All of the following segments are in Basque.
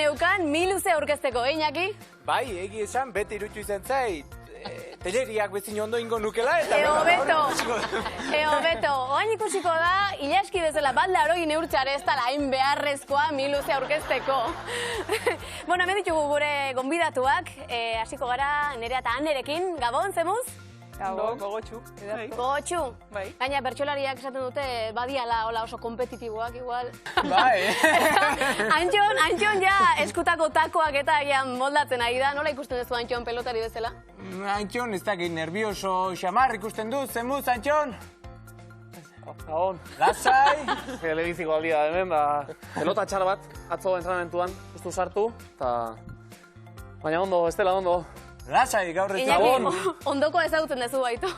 neukan Miluze aurkezteko, Iñaki? Bai, egi esan, beti irutu izan zait. Teleriak bezin ondo ingo nukela eta... Beto, oain ikusiko da, ilaski bezala bat laroi neurtxare ez dala hain beharrezkoa Miluze aurkezteko. Bueno, hemen ditugu gure gonbidatuak, hasiko gara Nerea eta Anerekin. Gabon, zemuz? Gabon, gogotxu. Gogotxu? Bai. Gaina bertsolariak esaten dute badiala hola oso kompetitiboak igual. Bai. Antxon ja eskutako takoak eta moldatzen ari da. Nola ikusten duzu Antxon pelotari bezala? Antxon, ez dakit nervioso xamar ikusten du, zemuz, Antxon? Gabon. Lasai? Legiziko aldia hemen, pelota txar bat, atzo entrenamentuan, justu sartu, eta... Baina ondo, Estela, ondo. Lasai, gaur ez Iñaki, ondoko ezagutzen duzu baitu.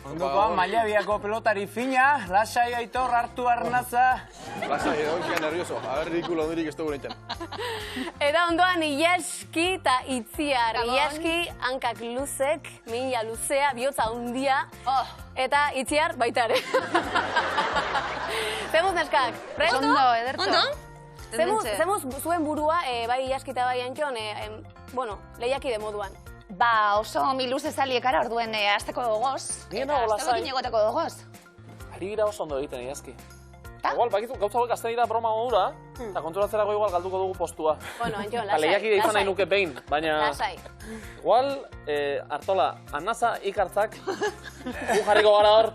Ondokoa, Mailabiako pelotari fina, lasai Aitor, hartu arnaza. Lasai, oinkian nervioso, haber ridikulo ondirik ez dugu nintzen. Eta ondoan Iaski eta Itziar. Iaski, hankak luzek, mina luzea, bihotza hundia, eta Itziar baitare. Zemuz neskak, prest? Ondo, ederto. Ondo? Zemuz zuen burua, bai Iaski eta bai Antxon, lehiakide moduan. Ba, oso Miluze zaliekara orduen azteko gogoz. Nien nago lasai. Azteko egoteko gogoz. Ari gira oso ondo egiten, Iazki. Igual, bakizu, gauza hauek azten dira broma modura, eta konturatzerako igual galduko dugu postua. Bueno, Antxon, lasai. Lehiakide izan nahi nuke behin, baina... Lasai. Igual, Artola, Anaza, Ikartzak, gu jarriko gara hor.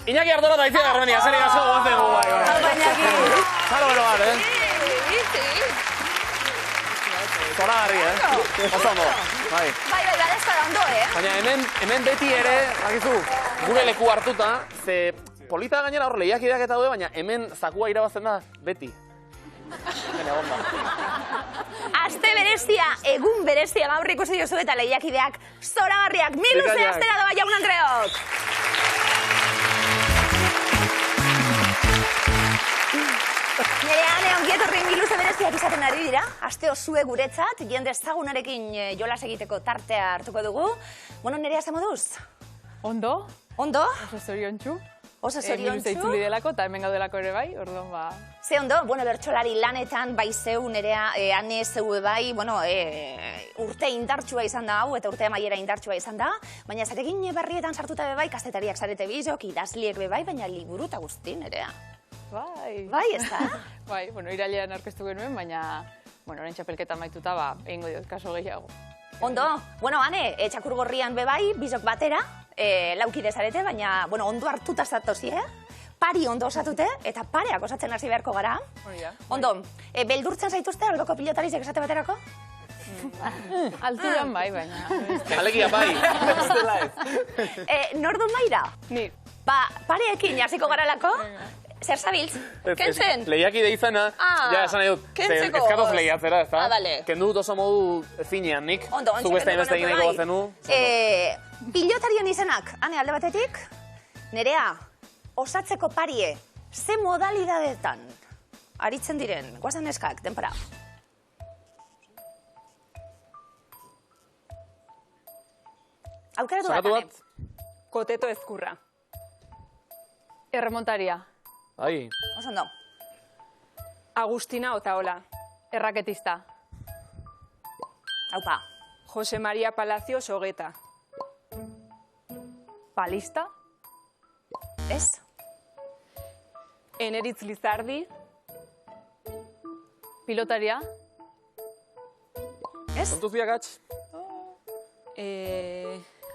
Iñaki Artola eta Itziar Garmendia, zer igazo gozen gu bai. Hau Iñaki. Zaro bero bat, Zora garri, Oso ondo, bai. Bai, ez gara ondo, Baina hemen beti ere, bakizu, gure leku hartuta, ze polita gainera hor lehiakideak eta daude, baina hemen zakua irabazten da beti. Hemen egon da. Aste berezia, egun berezia gaur ikusi jozu eta lehiakideak zoragarriak Miluze astera doa jaun Andreok! Nerean ongietorri Miluze bereziak izaten ari dira, aste osue guretzat, jende ezagunarekin jolas egiteko tartea hartuko dugu. Bueno, Nerea, ze moduz? Ondo? Ondo? Oso zoriontsu. Oso zoriontsu? Miluze itzuli delako eta hemen gaudelako ere bai, orduan ba... Ze ondo, bueno, bertsolari lanetan bai zeu, Nerea, ane zeu bai, bueno, urte indartsua izan da hau, eta urte amaiera indartsua izan da, baina zarekin berrietan sartuta be bai, kazetariak zarete bizok, idazliek be bai, baina liburu eta guzti, Nerea. Bai. Bai, ez da? Bai, irailean aurkeztu genuen, baina, orain txapelketa maituta, egingo diot kaso gehiago. Ondo, bueno, ane, txakur gorrian be bai, bizok batera, laukide zarete, baina, bueno, ondo hartuta zatozi, Pari ondo osatute, eta pareak osatzen hasi beharko gara. Ondo, beldurtzen zaituzte, alboko pilotarizek esate baterako? Alturan bai, baina... Alegia bai. Nordu maira? Ni. Ba, pareekin hasiko garalako? Zer zabiltz? Kentzen? Lehiakide izena, ja, esan nahi dut. Kentzeko? Ezkatoz lehiatzera, ez da? Bale. Kendu dut oso modu finean nik. Ondo, Zuk beste inbeste egineko bazenu. Pilotarien izenak, ane alde batetik, Nerea, osatzeko parie, ze modalidadetan aritzen diren, guazen eskak, denpara. Aukeratu bat, ane? Koteto ezkurra. Erremontaria. Bai. Oso ondo. Agustina Otaola. Erraketista. Aupa. Jose Maria Palacios Ogeta. Palista. Ez? Eneritz Lizardi. Pilotaria. Ez? Kontuz biakatx.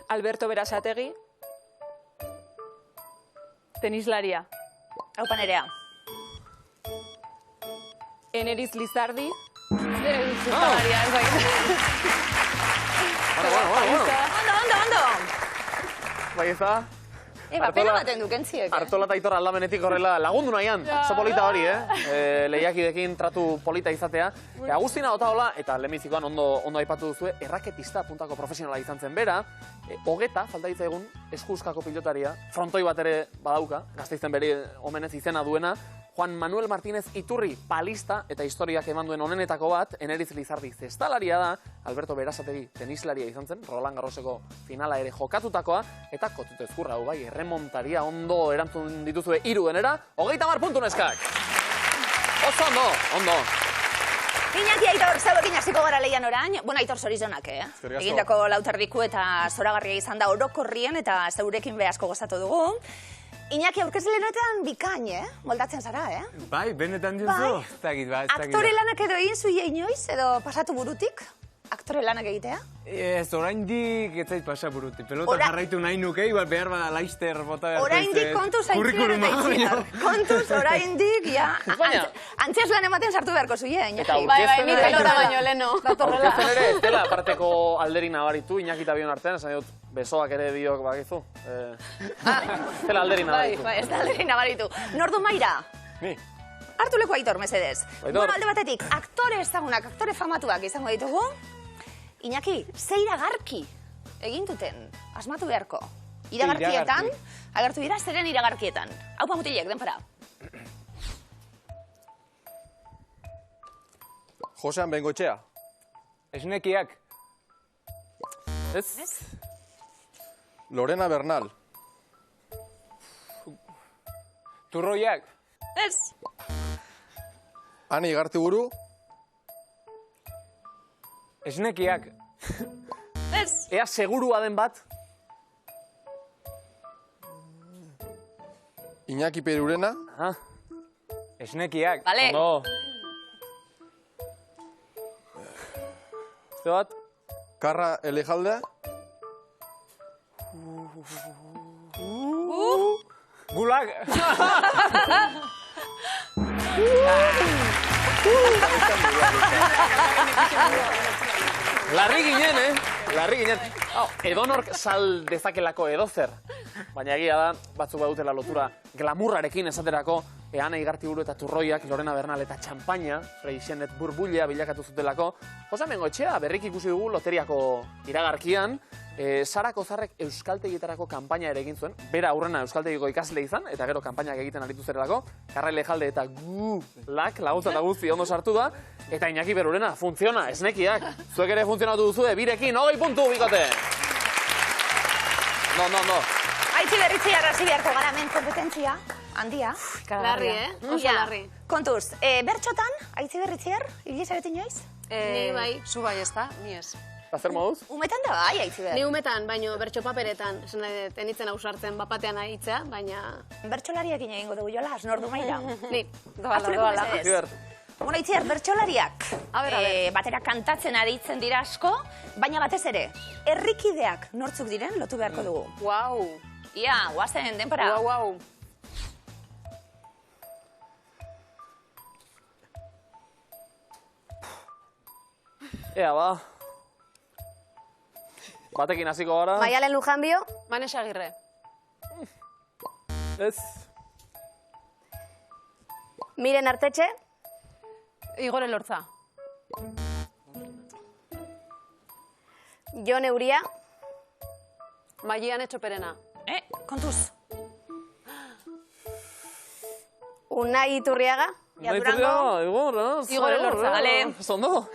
Alberto Berasategi. Tenislaria. Aupa, Nerea. Eneritz Lizardi. Zutalaria, ez baita. Ondo. Bai ez da? Pena baten dukentziek. Artola eta Aitor aldamenetik horrela lagundu nahian. Oso polita hori, lehiakidekin tratu polita izatea. Agustina Otaola, eta lehenbizikoan ondo aipatu duzue, erraketista puntako profesionala izan zen bera. Ogeta, falta egun, eskuzkako pilotaria, frontoi bat ere badauka, Gasteizten bere omenez izena duena. Juan Manuel Martínez Iturri, palista eta historiak eman duen onenetako bat, Eneritz Lizardi zestalaria da, Alberto Berasategi tenislaria izan zen, Roland Garroseko finala ere jokatutakoa, eta kotutu ezkurra hau bai, erremontaria ondo erantzun dituzue 3 denera, 30 puntu neskak! Oso ondo! Iñaki, Aitor, zauekin hasiko gara leian orain. Bueno, Aitor, zorizonak, Eskerrik asko. Egindako lauterriku eta zoragarria izan da orokorrien eta zeurekin be asko gozatu dugu. Iñaki, aurkezlenetan bikain, moldatzen zara, Bai, benetan diozu? Bai. Ez dakit, ba, ez dakit. Aktore lanak edo egin zuia inoiz, edo pasatu burutik? Aktore lanak egitea? Ez, oraindik ez zait pasa buruti. Pelota jarraitu nahi nuke, igual behar bada laister bota behar. Oraindik kontuz aitziar eta aitziar. Kontuz, oraindik, ja. Antziaz lan ematen sartu beharko zuia, Iñaki. Eta Bai, aurkezten ni ere- pelota baino leno. Aurkezten ere, ez dela aparteko alderik nabaritu, Iñaki eta bion artean, esan dut, besoak ere biok bakizu. Ez dela alderik nabaritu. Bai, ez da alderi nabaritu. Nordu Maira, Ni. hartu leku Aitor, mesedez. Aitor. Bueno, alde batetik, aktore ezagunak, aktore famatuak izango ditugu. Iñaki, ze iragarki egin duten, asmatu beharko. Iragarkietan, agertu dira, zeren iragarkietan. Haupa mutilek, denpara. Josean Bengoetxea. Esnekiak. Ez? Lorena Bernal. Turroiak. Ez. Ani Igartiburu. Esnekiak. Ez. Ea segurua den bat, Iñaki Perurena. ah, Esnekiak. Vale. ondo. Este bat, Karra Elejalde. Gulag. larri ginen, Larri ginen. Edonork sal dezakelako edozer. Baina egia da, batzuk badutela lotura glamurrarekin esaterako, Ane Igartiburu eta Turroiak, Lorena Bernal eta Txampaina, Freixenet burbulia bilakatu zutelako. Josean Bengoetxea berrik ikusi dugu loteriako iragarkian, Sara Kozarrek euskaltegietarako kanpaina ere egin zuen, bera aurrena euskaltegiko ikasle izan, eta gero kanpainak egiten aritu zerelako, Karra Elejalde eta Gulak, laguntza eta guzti ondo sartu da, eta Iñaki Perurena, funtziona, esnekiak, zuek ere funtzionatu duzu, birekin, 20 puntu bikote! No. Aitzi berritzi arrazi beharko gara hemen kompetentzia, handia. Larri, Oso larri. Kontuz, bertxotan, aitzi berritziar, hili zaret inoiz? Ni bai. Zu bai ez da, ni ez. Eta zer moduz? Umetan da bai, aitzi Ni ber. umetan, baino bertso paperetan. Esan nahi dut, enitzen ausartzen bapatean aitzea, baina... Bertxolariak egingo dugu jolas, Nordu Maira. Ni. Hartu leku mesedez. Ziber, Bueno, Itziar, bertsolariak A ber. batera kantatzen aritzen dira asko, baina batez ere, herrikideak nortzuk diren lotu beharko dugu. Guau. Ia, guazen, denpara. Guau. ea ba. Batekin hasiko gara. Maialen Lujanbio, Manes Agirre. Ez. Miren Artetxe, Igor Elortza. Jon Euria, Maian Etxoperena. Kontuz. Unai Iturriaga, Ja, Durango. Igor Elortza. Vale. Zondo.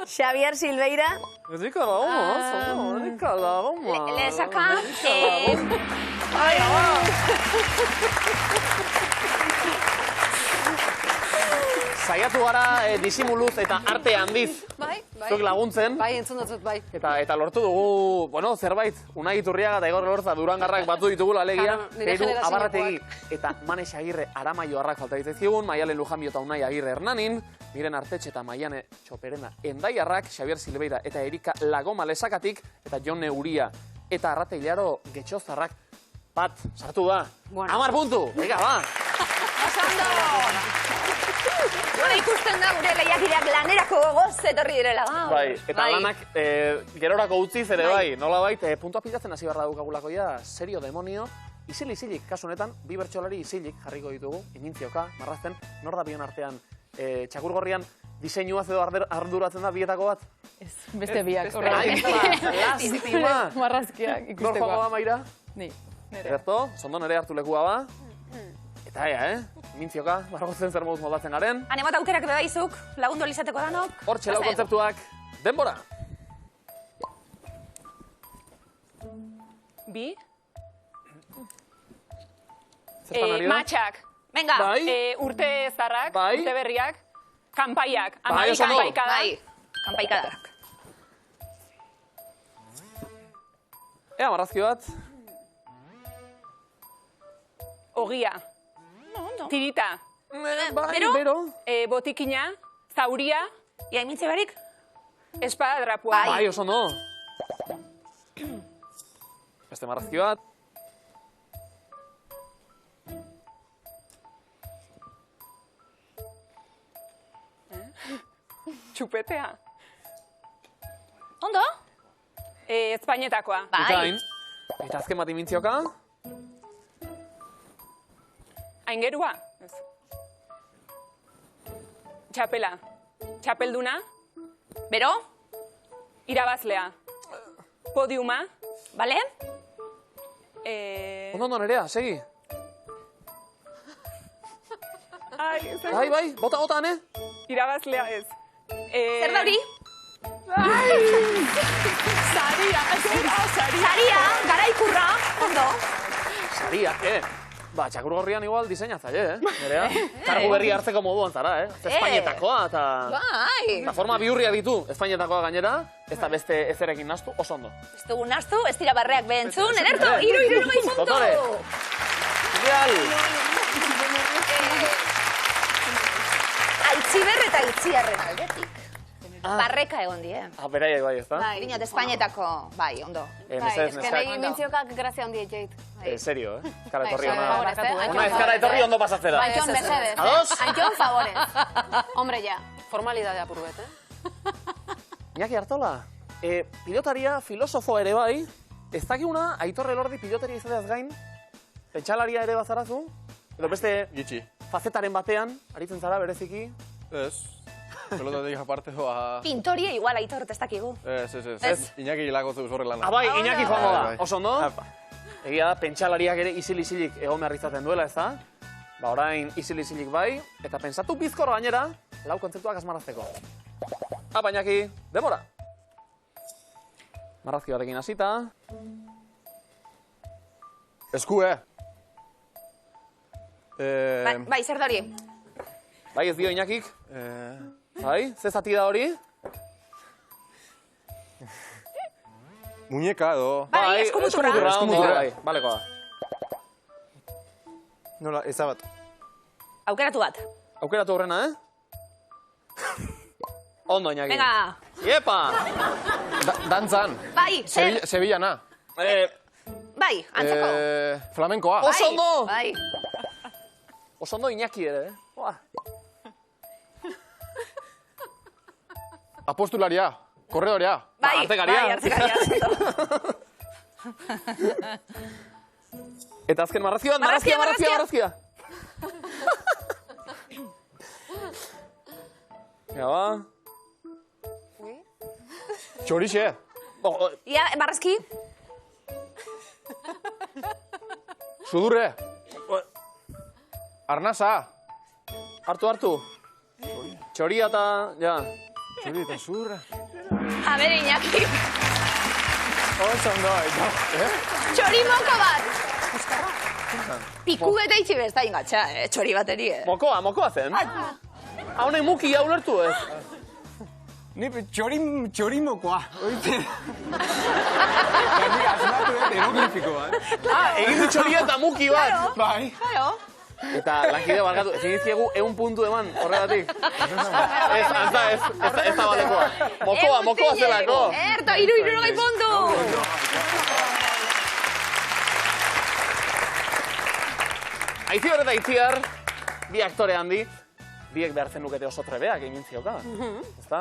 Xavier Silveira, Ezika da goma, zondo. Ezika da goma. Lezaka. Saiatu gara disimuluz eta arte handiz. Bai. Zuek laguntzen. Bai, entzun dut, bai. Eta lortu dugu, bueno, zerbait, Unai Iturriaga eta Igor Elortza Durangarrak batu ditugula alegia, Claro, nire Peru generaziokoak. Abarrategi eta Manes Agirre Aramaioarrak falta ditzaizkigun, Maialen Lujanbio eta Unai Agirre Hernanin, Miren Artetxe eta Maiane Txoperena Endaiarrak, Xavier Silveira eta Erika Lagoma Lesakatik, eta Jon Euria eta Arrate Hilaro Getxozarrak bat sartu da. Bueno. 10 puntu, ega ba! Bueno, ikusten da gure lehiakideak lanerako gogoz etorri direla. Bai, eta lanak gerorako utziz ere bai, nola puntua pilatzen hasi barra dukagulako ja, serio demonio, izilik, kasu honetan, bi bertsolari izilik jarriko ditugu, inintzioka, marrazten, nor da bion artean, txakurgorrian, diseinuaz edo arduratzen da bietako bat? Ez, beste biak. Lastima! Marrazkiak Nor ikusteko. joango da, Maira? Ni. Zerto, zondo nere hartu lekua ba. Eta Mintzioka, bargotzen zer moduz moldatzen garen. Anemat aukerak bebaizuk, lagundu alizateko danok. Hor txelau kontzeptuak, denbora! Bi. Zertan ari da? Matxak. Venga. Bai. Urte zarrak, Bai. urte berriak, kanpaiak, Bai, oso ondo. kanpaikada. Bai, kanpaikadak. Ea, marrazki bat. Ogia, tirita, Bai, Bero? bero. botikina, zauria, Ia, imintze barik? espadadrapua. Bai, oso ondo. Beste marrazki bat. Txupetea. Ondo? Espainetakoa. Bai. Bikain. Eta azken bat imintzioka. Aingerua. Ez. Txapela. Txapelduna, Bero? irabazlea. Podiuma, Bale? Ondo, ondo, Nerea, segi. Ai, ez Bai, bai, bota, ne? irabazlea ez. Zer da hori? Saria, saria. Saria, garaikurra. Ondo. Saria, Ba, txakurgorrian igual diseinatzaile, Nerea? Kargu berri hartzeko moduan zara, Espainetakoa, eta... Bai. Eta forma bihurria ditu, Espainetakoa gainera, ez da beste ezerekin nastu, oso ondo. Ez dugu nastu, ez dira barreak behentzun. Ederto, iru gai puntu. Dotore. Ideal. Aitziber eta Itziarren aldetik. Barreka egon die. Beraiek bai, ez da? Bai. Dinot, Espainetako, bai, ondo. Bai, Mesedez, ez que nahi neskak. mintziokak grazia hondi etxeit. Serio, Eskara etorri Bai, ona. favorez, Ona eskara etorri ondo pasatzera. Antxon, mesedez. Ados? Antxon, favorez. Hombre, ja. Formalidade apurbet, Iñaki Artola, pilotaria, filosofo ere bai, ez dakiguna Aitor Elordi pilotaria izateaz gain, pentsalaria ere bazarazu, edo beste Gitxi. fazetaren batean, aritzen zara bereziki. Ez. Pelotatik aparte doa... Pintoria igual Aitor ez dakigu. Ez. Iñaki hilako zeus horre lana. Bai, Iñaki joango da, Bai. oso ondo? Egia da, pentsalariak ere isil-isilik egon behar izaten duela, ez da? Ba, orain isil-isilik bai, eta pentsatu bizkor gainera, lau kontzeptuak asmarazteko. Apa, Iñaki, demora! Marrazki batekin hasita. Esku, Bai, zer da hori? Bai, ez dio Iñakik. Bai, ze zati da hori? Muñeka edo... Bai, eskumuturra. ondo, Eskumuturra. bai, balekoa. Nola, ezabat. Aukeratu bat. Aukeratu horrena, Ondo, Iñaki. Venga. Iepa! Dantzan. Bai, zer? Sevillana. Bai, antzeko. Flamenkoa. Oso ondo! Bai. Oso ondo Iñaki ere, Buah. Apostularia. Korredorea. Bai, artekaria. bai, artekaria. Eta azken marrazkia bat, Marrazkia, marrazkia! Ja, ba. Txorixe. Ia, marrazki. Sudurre. Arnasa. Hartu. Txoria eta, ja. Txori eta sudurre. A ber, Iñaki. Oso ondo, Txorimoko bat. Piku eta itxi besta ingatxa, txori bateri, Mokoa zen. Haunei muki hau lertu ez. Ni txorimokoa, oite. Gaini, asmatu eroglifikoa, Egin du txoria eta muki bat. Bai. Claro. Eta lankide barkatu, ezin dizkiegu 1 puntu eman horregatik. Ez da balekoa. Mokoa zelako. Erto, iru gai puntu. Aitziber eta Itziar, bi aktore handi, biek behar zenukete oso trebeak egin zioka. Ezta?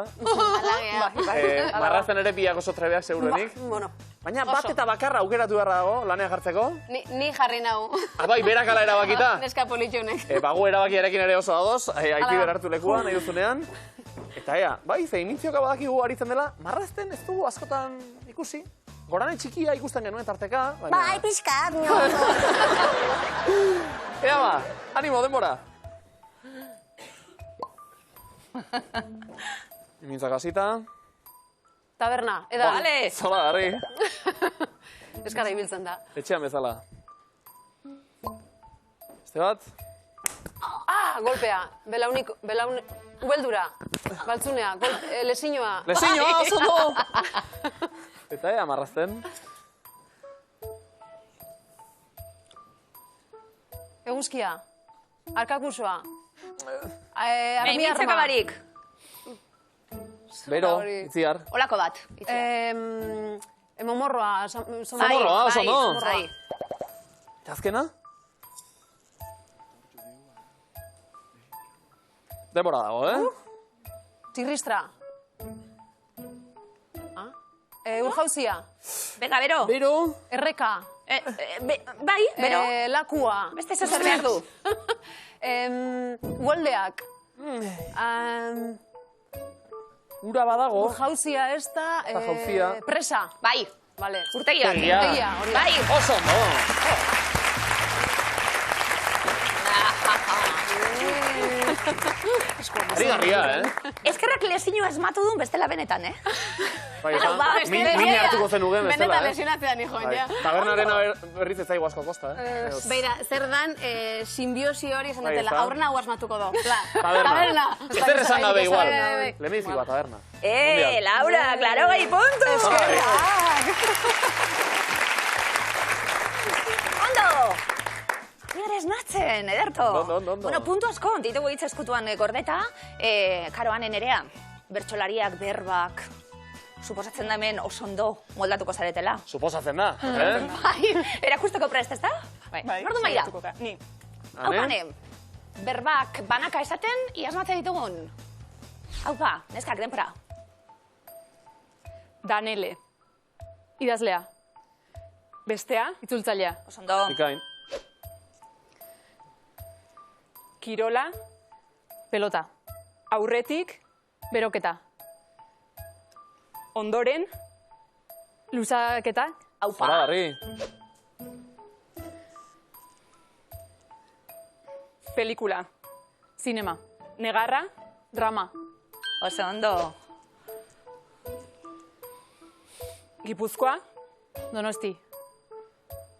Marrazen ere biak oso trebeak seguruenik. Bueno, Baina bat eta bakarra aukeratu beharra dago, lanean jartzeko. ni jarri nau. Bai, berak ala erabakita. Neska politxunek. Bago erabakiarekin ere oso adoz, Aitziber hartu lekua nahi duzunean. Eta ea, bai, ze initzioka badakigu aritzen dela, marrazten ez dugu askotan ikusi. Gorane txikia ikusten genuen tarteka. Bai, pixkat. Ea ba, animo, denbora. Imintzak hasita. Taberna, eda. Vale. Zola, garri. Eskara ibiltzen da. Etxean bezala. Beste bat. golpea. Ubeldura. Baltzunea. Lesinoa. Lesinoa, oso ondo! Eta amarrazten. Eguzkia. Arkakursoa. Mintzeka barik. Bero, itziar. Olako bat. Momorroa. Zamorroa, oso ondo. Bai. Azkena? Denbora dago, Tirristra. Urjauzia. Venga, Bero. Bero. Erreka. Bai, Bero. Lakua. Beste zer behar du. Ueldeak. Ura badago. Urjauzia ez da... Urjauzia. Presa. Bai. Vale. Urtegiak. Urtegia. hori da. Bai. Oso ondo. Harrigarria, Eskerrak lesinoa esmatu duen bestela benetan, Bai, Bueno, ba, mini hartuko zenuken bestela, Benetan lesionatzean, hijoen, ja. Tabernarena berriz ez zaigu asko kosta, Beira, zer dan, simbiosi hori esan Bai, dutela, ezta? aurrena hau asmatuko do. Taberna. Ezer esan gabe igual. Bai. Lemizikoa, taberna. Laura, klaro gai puntu! Ondo! Nire esnatzen, ederto. Ondo. Bueno, puntu asko, ditugu hitz eskutuan gordeta, karoan nerea, bertsolariak, berbak, suposatzen da hemen oso ondo moldatuko zaretela. Suposatzen da, Bai, erakusteko prest, ezta? Bai. Nordu maira? Ni. Haupane, berbak banaka esaten, iasmatzen ditugun. Haupa, neskak, denpora. Danele. Idazlea. Bestea. Itzultzailea. Oso ondo. Ikain. Kirola. Pelota. Aurretik. Beroketa. Ondoren. Luzaketa. Haupa. Zoragarri. Pelikula. Zinema. Negarra. Drama. Oso ondo. Gipuzkoa. Donosti.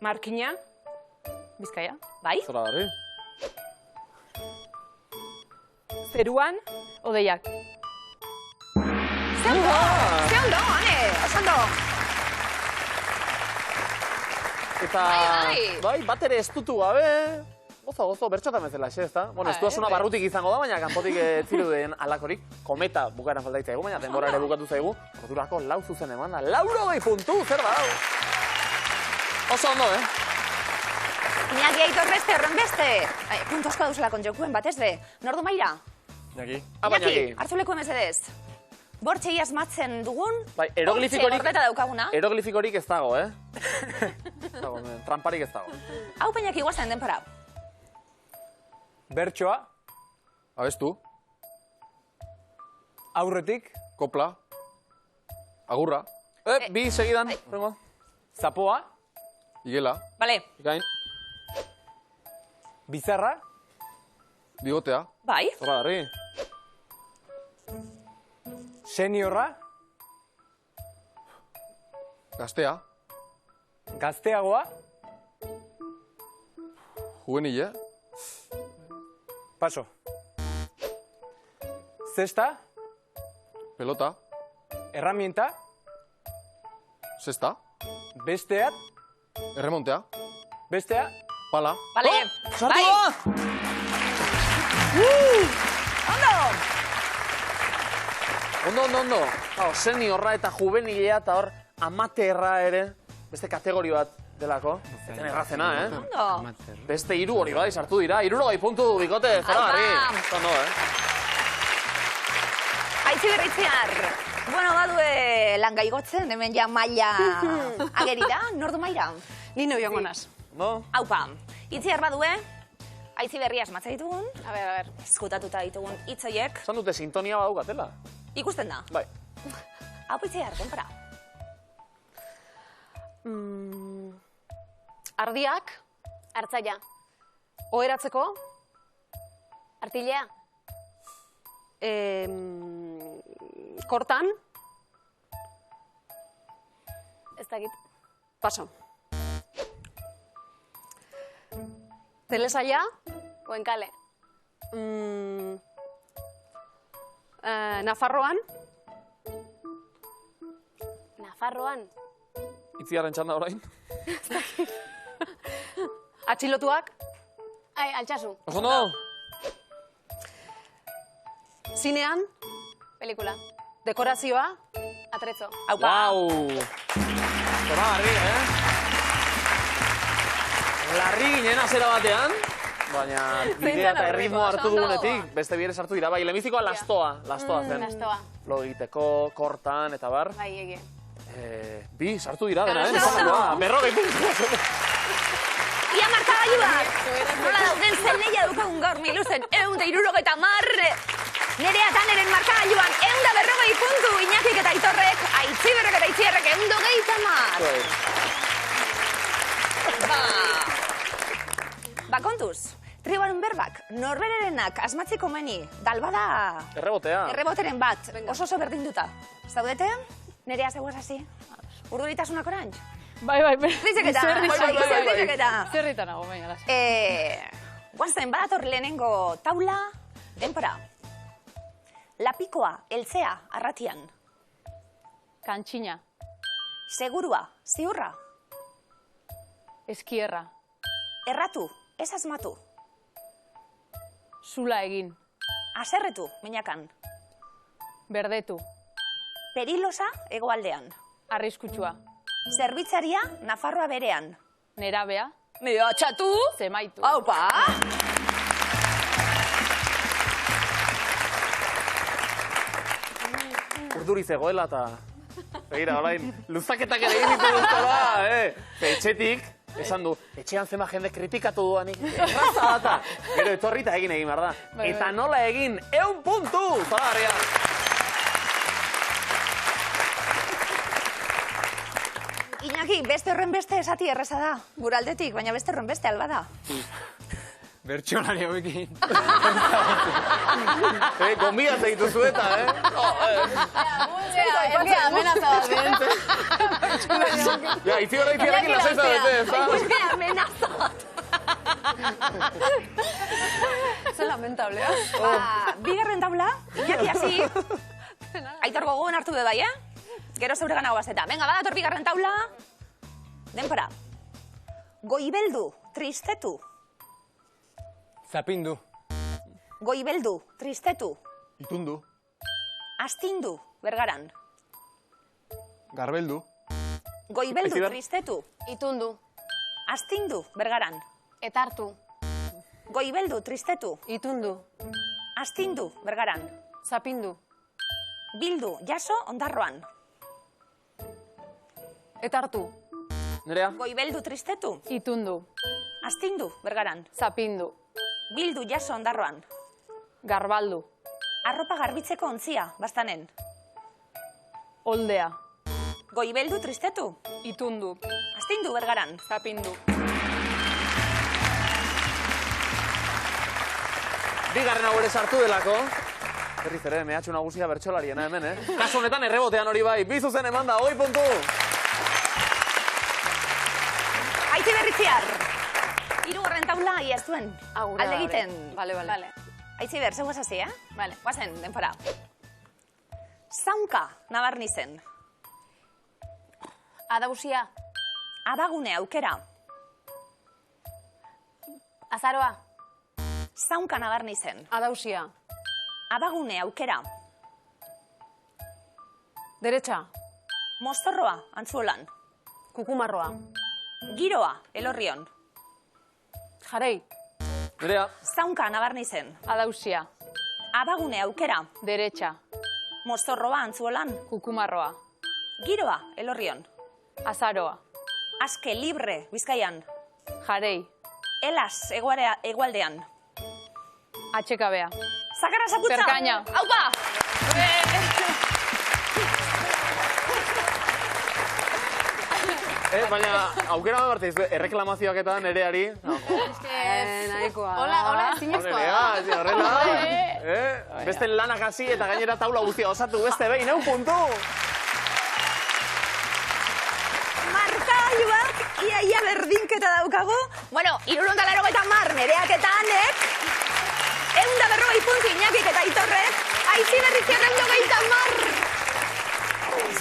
Markina. Bizkaia. Bai? Zoragarri. Zeruan. Odeiak. Ze ondo, ane, oso ondo. Eta, bai, bat ere estutu gabe, gozo, bertxotan bezala, ez da? Bueno, estuasuna barrutik izango da, baina kanpotik zirudeen alakorik, kometa bukaeran faltaitza egu, baina denbora ere bukatu zaigu, ordurako 4 zuzen eman da, 80 puntu, zer da, oso ondo, Iñaki aitor beste, horren beste. Puntu asko dauzela konjokuen batez be. Nordu maira? Iñaki. Iñaki, hartzuleko emezedez. Bortxei asmatzen dugun, Bai, eroglifikorik, gordeta daukaguna. eroglifikorik ez dago, dago, tramparik ez dago. Hau peinaki guazen denpora. Bertsoa, Abestu. aurretik, Kopla. Agurra. Bi segidan, rengo. zapoa, Igela. Bale, Ikain, bizarra, Bigotea. bai? zoragarri. seniorra, Gaztea. gazteagoa, Juvenile. paso. Zesta, Pelota. herramienta, Sexta. bestea, Erremontea. bestea, Pala. Bale, Sartu bai? da! Ondo. Seniorra eta juvenilea eta hor amaterra ere, beste kategorio bat delako. Eten errazena, Ondo. Beste 3 hori bai, sartu dira. 60 puntu, bikote, zoragarri. Aupa! Ondo, Aitzi berritziar. Bueno, badue langaigotzen, hemen ja maila ageri da. Nordu maira? Nino joango naz. No? Haupa, itziar badue, aitzi berria asmatzen ditugun, A ber. eskutatuta ditugun hitzoiek, Esan dute sintonia badaukatela. ikusten da. Bai. Hau itziar, denpora. Ardiak. Hartzaia, Oheratzeko. artilea, Kortan. ez dakit. Paso. Telesaia. Goenkale, Nafarroan. Nafarroan. Itziarren txanda orain. Atxilotuak. Ai, altxasu. Oso no? Zinean. Pelikula. Dekorazioa. Atrezo. Wow! Zora garri, Larri ginen azera batean, baina bidea eta erritmo hartu dugunetik, beste bire sartu dira. Bai, lemizikoa lastoa zen. Lastoa. Lo egiteko, kortan eta bar. Bai, egie. Bi, sartu dira dena, Berrogei puntu. Ia markagailuak! Nola dauden zen lehia dukagun gaur Miluzen, 160. Nerea eta neren markagailuan 140 puntu, Iñakik eta Aitorrek, Aitziberrek eta Itziarrek 130. Ba, kontuz, tribuaren berbak, norbererenak asmatzeko meni, dalbada... Errebotea. Erreboteren bat, oso berdinduta. Zaudete? Nerea zegoaz hasi? Urdurritasunak orantz? Bai. Zerriketa. Zerritan nago, baina las. Guazen, badator lehenengo taula, denpora. Lapikoa, eltzea, arratian. Kantxina. Segurua, ziurra. Eskierra. Erratu, ez asmatu. Zula egin. Aserretu, minakan. Berdetu. Perilosa, hegoaldean. Arriskutsua. Zerbitzaria, Nafarroa berean. Nerabea. Mehatxatu. Zemaitu. Aupa! Urduri zegoela eta... Begira, orain, luzaketak ere egin ditu duztara, Etxetik, esan du, etxean zema jende kritikatu duanik, erraza data. Gero etorrita egin behar da. Eta nola egin, 100 puntu! Zalagarria! Iñaki, beste horren beste esati erreza da. Guraldetik, baina beste horren beste alba da. Bertxolari hauekin. Gonbia zeitu zueta, Egia, amenaza bat. Ja, itzigarra itzigarrekin lasaiza bete, ez da? Egia, amenaza bat. Ze lamentablea. Bigarren taula, Iñaki hasi. Aitor gogoen hartu be bai, Gero zeure gana guazeta. Venga, badator bigarren taula. Denpora. Goibeldu, tristetu. Zapindu. Goibeldu, tristetu. Itundu. Astindu, bergaran. Garbeldu. Goibeldu, Aiziber. tristetu. Itundu. Astindu, bergaran. Etartu. Goibeldu, tristetu. Itundu. Astindu, bergaran. Zapindu. Bildu, jaso, ondarroan. Etartu. Nerea? Goibeldu, tristetu. Itundu. Astindu, bergaran. Zapindu. Bildu, jaso, ondarroan. Garbaldu. Arropa garbitzeko ontzia, bastanen. Oldea. Goibeldu, tristetu. Itundu. Astindu, bergaran. Zapindu. Bigarren hau ere sartu delako. Berriz ere, mehatxu nagusia bertsolariena hemen, Kasu honetan errebotean hori bai, bi zuzen eman da, 100 puntu. Aitzi berritziar. Hirugarren taula, ia ez duen. Agure, Alde egiten. Vale. Aitzi ber, zeu hasi, Vale. Guazen, denpora. Zaunka, nabarni zen. Adausia. Abagune, aukera. Azaroa. Zaunka, nabarni zen. Adausia. Abagune, aukera. Derecha. Mozorroa, antzuolan. Kukumarroa. Giroa, elorrion. Jarei. Nerea? Zaunka, nabarni zen. Adausia. Abagune, aukera. Derecha. Mozorroa, antzuolan. Kukumarroa. Giroa, elorrion. Azaroa. Aske, libre, Bizkaian. Jarei. Elas, egualdean. Atxekabea. Zakarra zaputza! Zerkaina. Aupa! Baina, aukera bat barteiz, erreklamazioak eta nereari. Nahikoa. Hola, zinezkoa. Nerea, horrela. Beste lanak hasi eta gainera taula guztia osatu beste behin, 100 puntu. Markagailuak ia berdinketa daukagu. Bueno, 380 nereak eta anek, Aitziber Izquierdo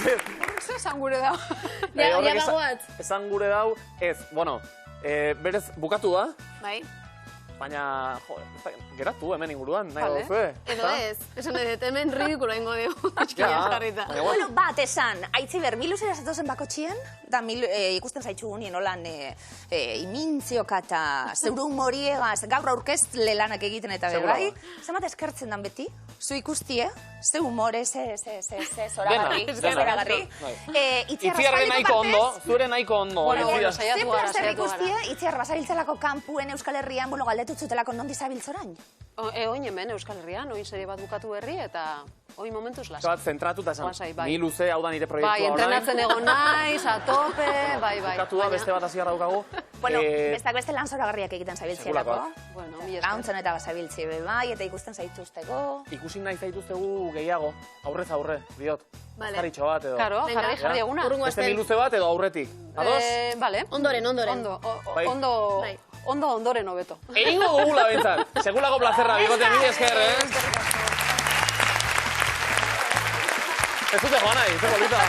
30. Zer esan gure da? Ja Horrek bagoat. esan gure dau, ez, bueno, berez bukatu da, Bai. baina, jo, geratu hemen inguruan, nahi Vale. duzue. Edo ez. Esan dut, hemen ridikulo ingo dugu. Ja, Pixkaian jarrita. baina, Bueno, bat esan, Aitziber, miluzera zatozen bakotxien, da ikusten zaitxu nien holan imintzioka eta zeuru humoriegaz gaur aurkezle lanak egiten eta Segura. bebai. Zemat eskertzen dan beti? Zu ikustie? Ze humore, ze zoragarri, Dena, ze dena. zoragarri. Bai. Itziar Itziarren nahiko aspaldiko ondo, partez, zure nahiko ondo. Bueno, Itziar. saiatu Ze gara, plazer saiatu ikustie, gara. Itziar basabiltzelako kampuen Euskal Herrian, bueno, galdetu zutelako nondi zabiltzorain. Oin hemen Euskal Herrian, oin serie bat bukatu berri, eta oin momentuz Bat lasa. zentratuta esan, Lasai, bai. ni luze, hau da nire proiektua Bai, entrenatzen egon naiz, a tope, bai. Bukatu da, beste bat hasiera daukagu. Bueno, bestak beste lan zoragarriak egiten zabiltzielako. Segulakoak. Bueno, mi esker. Launtzen eta basabiltzi bebai, eta ikusten zaituzteko. Ikusi nahi zaituztegu gehiago, aurrez aurre, diot. Vale. Jarritxo bat edo. Karo, Venga. jarri eguna. Urrungo Beste astean. miluze bat edo aurretik. Ados? Vale. Ondoren. Ondo, Bai. Bai. ondoren hobeto. Egingo dugula bentzat. Segulako plazerra, bikotea, mila esker, Ez dute joan nahi, ze polita.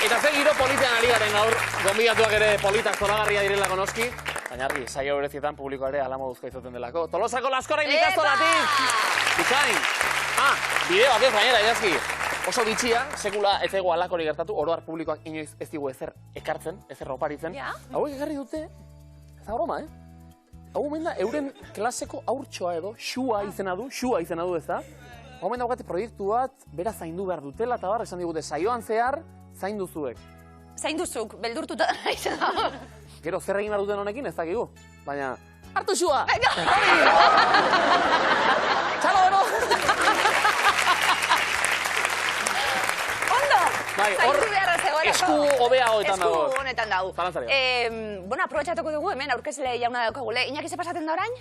Eta ze giro politean ari garen gaur, gonbidatuak ere politak zoragarria direlako noski, baina argi, saio berezietan publiko ere ala moduzko izaten delako. Tolosako Laskorain ikastolatik! Bikain! Bideo bat ez gainera, idazki. Oso bitxia, sekula ez ego alakori gertatu, oroar publikoak inoiz ez digu ezer ekartzen, ezer oparitzen. Ja. Hauek ekarri dute, ez da broma, Hau omen da, euren klaseko aurtsoa edo, xua izena du ez da. Hau omen daukate proiektu bat, bera zaindu behar dutela, eta bar, esan digute, saioan zehar, zaindu zuek. Zain duzuk, beldurtuta naiz. Gero, zer egin behar duten honekin, ez dakigu. Baina, hartu xua! Txalo, bero! Ondo! Bai, hor, Zaindu beharra zegoelako. esku hobeagoetan dago. Esku honetan dago. Zalantzarik. Bueno, aprobetxatuko dugu, hemen aurkezle jauna daukagule. Iñaki ze pasaten da orain?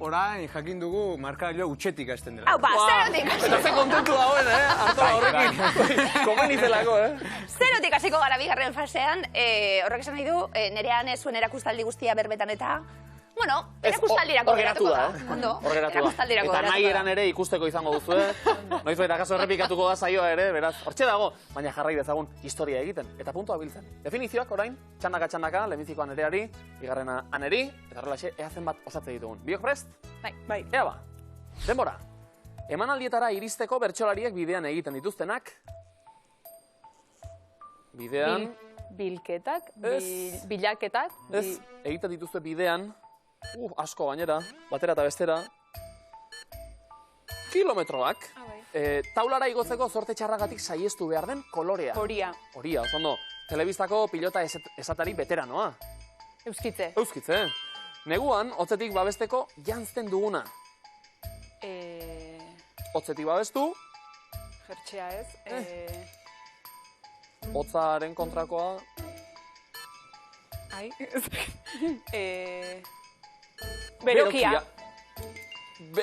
Orain jakin dugu markagailoa utxetik hasten dela. Hau, zerotik. Eta ze kontentu dagoen, Artola horrekin. Komen izelako, Zerotik hasiko gara bigarren fasean. Horrek esan nahi du, nerean zuen erakustaldi guztia berbetan eta... Bueno, erakustaldirako hor geratu da, Ondo, Hor geratu da. erakustaldirako Eta nahi geratuko da. eran ere ikusteko izango duzue. Noizbait akaso errepikatuko da saioa ere, beraz. Hortxe dago, baina jarrai dezagun historia egiten. Eta puntua biltzen. Definizioak orain, txandaka, lehenbizikoa Nereari, bigarrena Aneri, eta horrelaxe ea zenbat osatze ditugun. Biok prest? Bai. Ea ba, denbora. Emanaldietara iristeko bertsolariek bidean egiten dituztenak. Bidean, Bilketak, Ez. bilaketak. ez, egiten dituzte bidean, asko gainera, batera eta bestera, kilometroak, taulara igotzeko zorte txarragatik saiestu behar den kolorea. Horia, Horia, oso ondo, telebistako pilota esatari veteranoa. euskitze. Euskitze, neguan, hotzetik babesteko jantzten duguna. Hotzetik babestu, Jertxea ez. hotzaren kontrakoa, Ai. Berokia.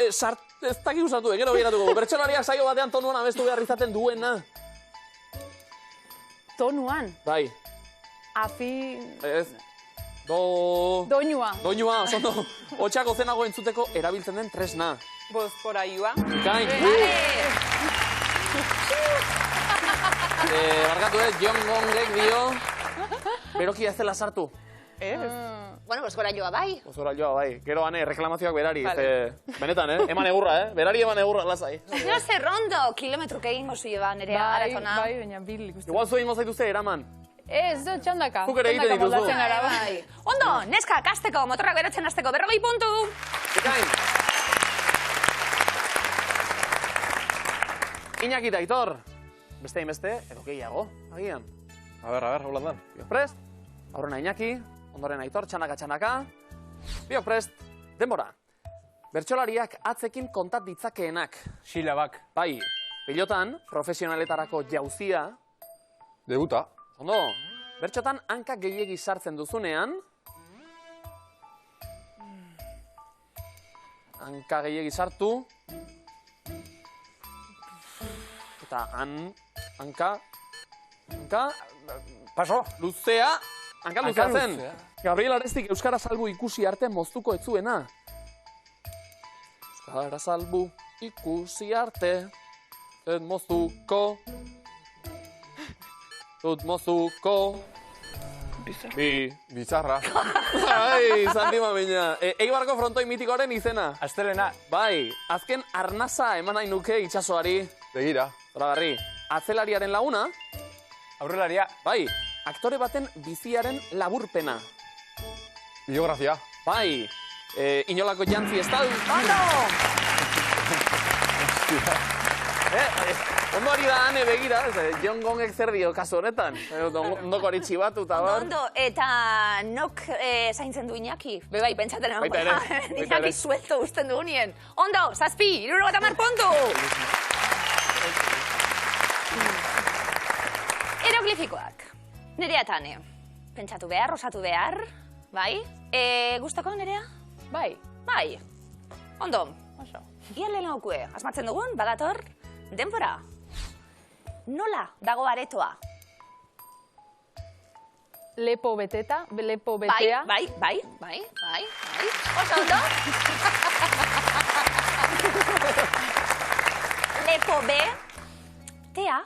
Ez daki usatu, gero begiratuko. Bertsolariak saio batean tonuan abestu behar izaten duena. Tonuan. Bai, Afi... ez, doinua, Doinua. oso ondo. Hotxako zenago entzuteko erabiltzen den tresna. Bozkorailua. Bikain. Barkatu Jon Gongek dio, berokia ez dela sartu. Bueno, bozkora joa bai. Ozora joa, bai. Gero ane, reklamazioak berari. Vale. Benetan, eman egurra, Berari eman egurra, lasai. Zio zerrondo, kilometruk egingo zio ba, nerea maratona. Bai, baina bil ikusten. Igual zuen gozaituzte eraman. Ez, txandaka. Zuk ere egiten Txandaka dituzu. moldatzen gara, bai. Bai. Ondo, neska, kasteko, motorrak berotzen hasteko, 40 puntu. Bikain. Iñaki eta Aitor. Beste inbeste, edo gehiago, agian. A ver, hola dan. Biok prest, aurrena Iñaki, ondoren Aitor, txanaka. Biok prest, denbora. Bertsolariak atzekin kontat ditzakeenak. Silabak. Bai, pilotan, profesionaletarako jauzia. Debuta. Ondo, bertxotan hanka gehiegi sartzen duzunean. Hanka gehiegi sartu. Eta hanka, Paso. luzea, Hankaluzea zen. Gabriel Arestik Euskara salbu ikusi arte moztuko etzuena. Euskara salbu ikusi arte, ez moztuko. Dut moztuko. Bizarra. Ai, Santi Mamina. Eibarko frontoi mitikoaren izena. Astelena. Bai, azken arnasa eman nahi nuke itxasoari. Begira. Zoragarri, atzelariaren laguna. Aurrelaria. Bai, aktore baten biziaren laburpena. Biografia. Bai, inolako jantzi estal. Ondo ari da ane begira, Jon Gongek zer dio kasu honetan. Ondoko hori txibatu eta bar. Ondo, eta nok zaintzen du Iñaki? Bebai, pentsaten egon. Baita ere. Iñaki suelto usten du nien. Ondo, 7, 70 puntu! Hieroglifikoak. Nerea eta ane. Pentsatu behar, osatu behar. Bai? Gustako, Nerea? Bai, Bai. Ondo. oso. Ia lehen aukue, asmatzen dugun, badator, denbora. Nola dago aretoa? Lepo beteta, lepo betea. Bai. Oso ondo? Lepo be, tea.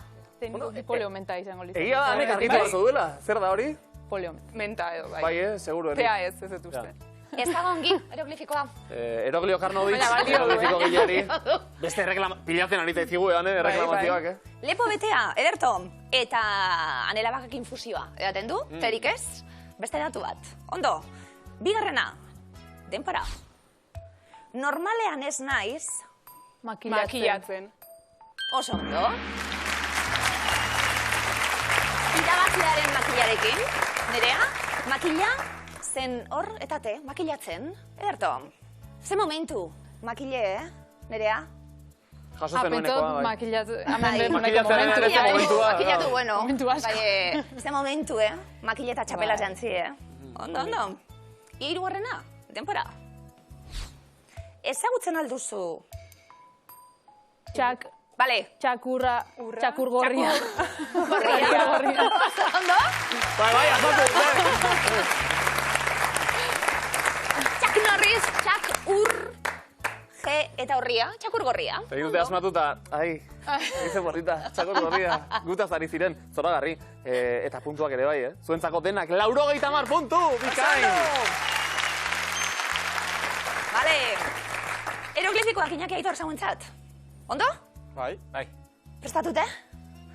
Poliomenta izango litzake. Egia da, anek argitu beharko duela. Zer da hori? Poliomenta edo, bai. Bai, seguru. Tea ez dut uste. Ez dago ongi, hieroglifikoa. Eroglio Karnovic, Baina baldio du, eroglifiko gileari. Beste pilatzen ari zaizigu reklamazioak, Lepo betea, ederto. Eta anelabakak infusioa, edaten du, terik ez, beste datu bat. Ondo, bigarrena, denpora. Normalean ez naiz, Makillatzen. oso ondo. Irabaziaren makillarekin, Nerea, makilla, zen hor, etate, makillatzen, ederto. Ze momentu, makille, Nerea? Jasotzen nuenekoa, bai. Makillatzen Makillatu, bueno. Momentu asko. Bai, ze momentu, makille eta txapela jantzi, Ondo, ondo. Hirugarrena, denpora. Ezagutzen alduzu. Bale. Txakur gorria. Gorria. Ondo? Bai, azaltu. Txak Norris, txak ur, G eta horria, txakur gorria. Egin dute asmatuta, egin borrita, txakor gorria, gutaz ari ziren, zoragarri, eta puntuak ere bai, Zuentzako denak, 90 puntu, bikain! Bale, hieroglifikoak Iñaki Aitor zauentzat. Ondo? Bai. Prestatute?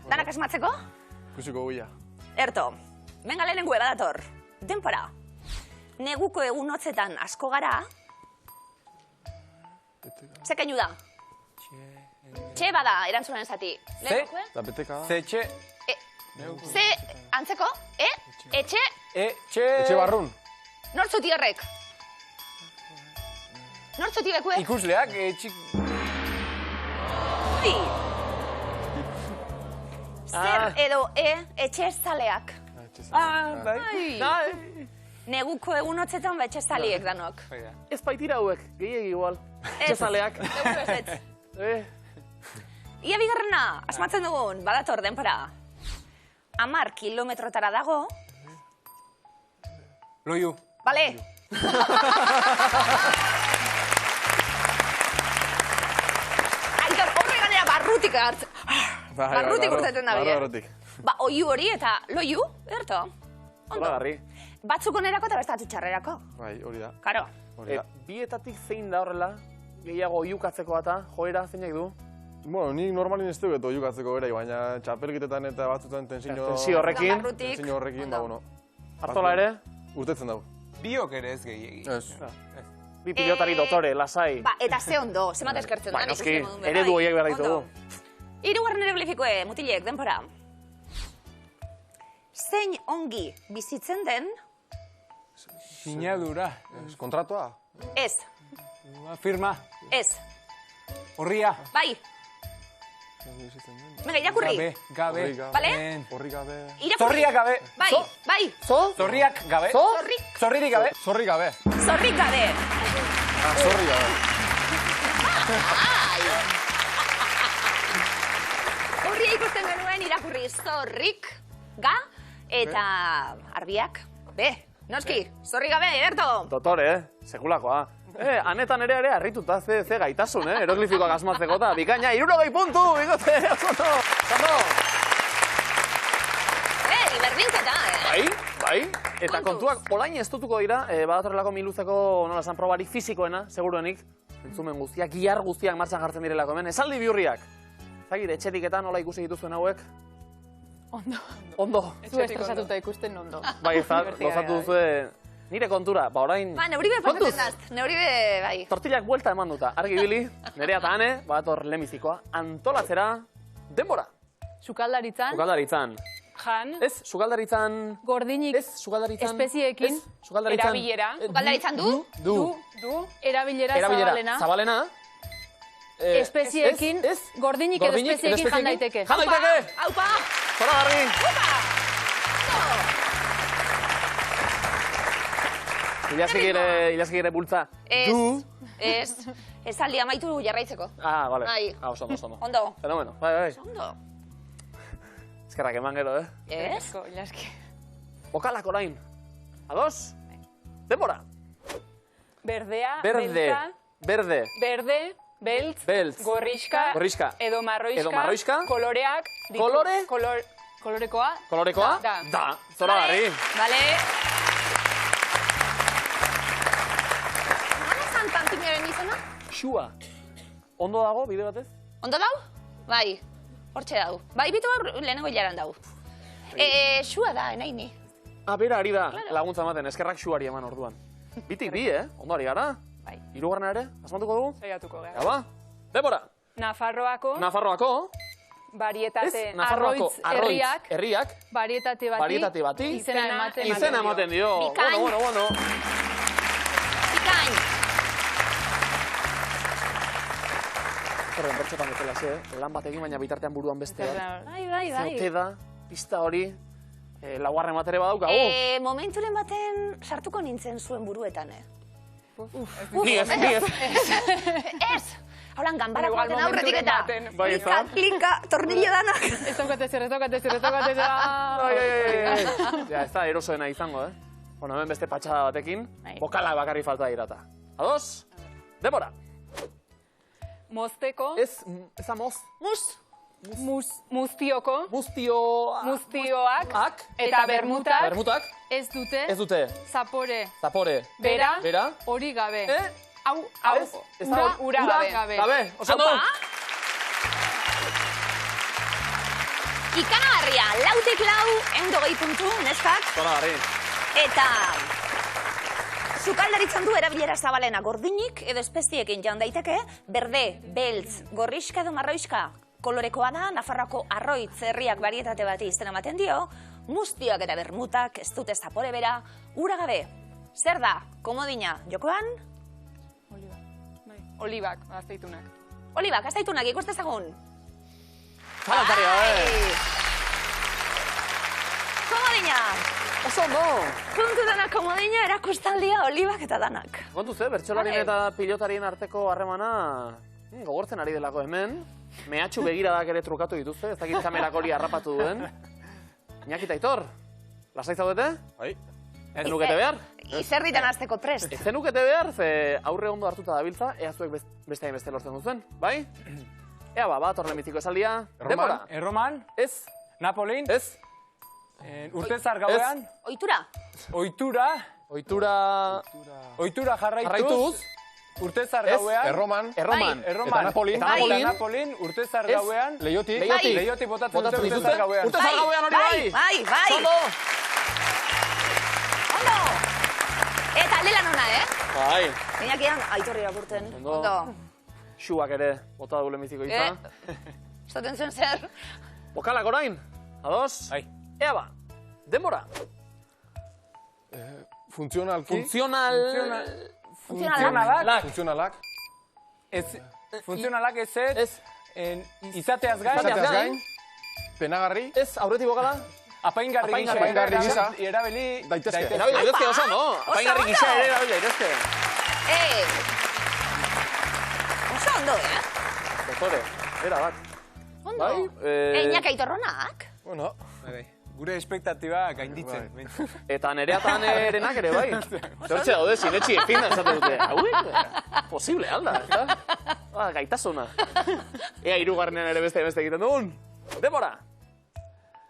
Danak asmatzeko? Kusiko guia. Erto, benga lehenengo badator. Denpora. Neguko egun hotzetan asko gara. Ze keinu da? Txe bada, erantzunen zati. Da beteka. Zetxe. Ze antzeko? Etxe? Etxe barrun. Nortzuti horrek? Nortzuti bekue? Ikusleak, txik... Zer edo etxe zaleak. Bai. Neguko egun hotzetan etxe zaliek danok. Ez baitira hauek, gehiagi igual. Txezaleak. Ia bigarrena, asmatzen dugun, badator denpora. 10 kilometrotara dago. Loiu. Bale. Aitor, horre ganera barrutik hartzen. Barrutik urtetzen da bide. Barrutik. Ba, oiu hori eta loiu, erto? Ondo. Zoragarri. Batzuk onerako eta bestatu txarrerako. Bai, hori da. Karo. Bietatik zein da horrela, gehiago oiukatzeko eta joera zeinak du? Bueno, nik normalin ez dugu oiukatzeko berai, baina txapelketetan eta batzutan tensio horrekin. Tensio horrekin, ba, bueno. Artola ere? Urtetzen dago. Biok ere ez gehiagi. Ez. Bi pilotari dotore, lasai. Ba, eta ze ondo, zemat eskertzen da. Ba, noski, eredu horiek behar ditugu. Hirugarren hieroglifikoe, mutilek, denpora. Zein ongi bizitzen den? Sinadura. Kontratua? Ez. Firma. Ez. Horria. Bai. Venga, irakurri. Gabe. Bale? Horri gabe. Zorriak gabe. Bai, bai. Zorriak gabe. Zorririk gabe. Zorri gabe. Zorrik gabe. Zorri gabe. Horria ikusten genuen irakurri zorrik ga eta arbiak Noski, zorri gabe, Ederto. Dotore, sekulakoa. Hanetan ere harrituta ze gaitasun, eroglifikoak asmatzeko eta bikaina, 60 puntu, bigote, oso. Berdintzeta, Bai. Eta kontuak olain ez dutuko dira, badatorrelako miluzeko, nola esan, probari fizikoena, seguruenik. Entzumen guztiak, gihar guztiak martxan jartzen direlako hemen. Esaldi bihurriak. Zagir, etxetik eta nola ikusi dituzuen hauek? Ondo. Zu estresatuta ikusten ondo. Bai, gozatu duzue nire kontura, orain... neuribe pasatzen daz, neuribe, bai. Tortillak buelta eman duta, argi bili, Nerea eta Ane, badator lemizikoa, antolatzera, denbora. Sukaldaritzan. Jan. Ez, sukaldaritzan... Gordinik. Ez, sukaldaritzan... Espezieekin. Erabilera. Sukaldaritzan Du. Erabilera zabalena. Zabalena. Espeziekin. Gordinik edo espeziekin jan daiteke. Jan daiteke! Aupa! Zora garri! Ilaski gire bultza. Ez. Ez aldi amaitu jarraitzeko. Bale. Bai. Oso ondo. Ondo. Fenomeno. Bai. Ondo. Eskerrak eman gero, Ez? Ilaski. Bokalak orain. Ados? Denbora. Berdea, Berde. Berde, beltz, gorrixka, edo marroixka, koloreak, kolorekoa, da, zora garri. Bale. Nola zan pantinaren izena? Xua. Ondo dago, bide batez? Ondo dau? Bai, hortxe dau. Bai, bitu lehenengo hilaran dau. Xua da, enaini. Bera ari da, laguntza ematen, eskerrak xuari eman orduan. Bitik bi, Ondo ari gara? Bai. Hirugarrena ere, asmatuko dugu? Saiatuko gara. Gaba, denbora. Nafarroako. Varietate arroitz herriak. Varietate bati. Izena ematen dio. Bikain. Bueno. Bikain. Zerren bertxotan betela ze, lan bat egin baina bitartean buruan beste. Bai. Zeote da, pista hori, laugarren batere badaukagu. Momenturen baten sartuko nintzen zuen buruetan, Ni ez. Ez! Haulan, ganbarako baten aurretik eta Bai, klika, tornillo danak. Ez daukate zer. Ez da erosoena izango, Bueno, hemen beste patxada batekin, bokala bakarri falta dirata. Ados? Denbora. Mozteko. Ez amoz. Muztioko. Muztioak. Eta Eta bermutak. Ez Ez dute. Zapore. Bera. Hori gabe. Hau. Ura gabe. Oso no. Ikaragarria, lautik lau, 120 puntu, neskak. Zora garri. Eta sukaldaritzan du erabilera zabalena gordinik edo espeziekin jaun daiteke, berde, beltz, gorrixka edo marroixka. Kolorekoa da, Nafarroako arroitz herriak varietate bati izena ematen dio, muztioak eta bermutak ez dute zapore bera, ura gabe. Zer da, komodina, jokoan? Olibak, azteitunak. Olibak, azteitunak, ikustezagun. Zalantaria, Komodina! Oso no! Puntu danak komodina, erakustaldia, olibak eta danak. Kontuz, bertsolarien eta pilotarien arteko harremana gogortzen ari delako hemen. Mehatxu begiradak ere trukatu dituzte, ez dakit kamerak hori harrapatu duen. Iñaki eta Aitor, lasai zaudete? Bai. Ez nukete behar? Izerritan azteko prest. Ez nukete behar, ze aurre ondo hartuta dabiltza, ea zuek beste hain beste lortzen duzuen, bai? Ea bat, orlemiziko esaldia. Denbora. Erroman? Ez. Napolin? Ez. Urtezar gauean? Ohitura. Ohitura jarraituz? Jarraituz. Urtezar gauean? Erroman. Eta Napolin, urtezar gauean? Lehioti botatzen dute urtezar gauean. Urtezar gauean hori bai! Bai! Ondo! Ondo! Eta lelan hona, Bai. Iñakian Aitorri irakurten. Ondo. Xuak ere, bota du lemiziko hitza. Esaten zen zer. Bokalak orain, ados? Bai. Ea ba, denbora. Funtzionalki. Funtzionalak. Funtzionalak ez Ez. Izateaz gain. Penagarri. Ez, aurretik bokala. Apaingarri gisa. Erabili Daitezke. Erabili daitezke oso, no? Apaingarri gisa ere erabili daitezke. Oso ondo, Doktore, era bat. Ondo. Bai? Iñaki Aitorronak. Bueno. Gure espektatiba gainditzen. Eta nerea eta nerenak ere bai. Zortxe daude, sinetxi efin da esate dute. Hauek, posible, alda, ez gaitasuna. Ea hirugarrenean ere beste egiten dugun. Demora!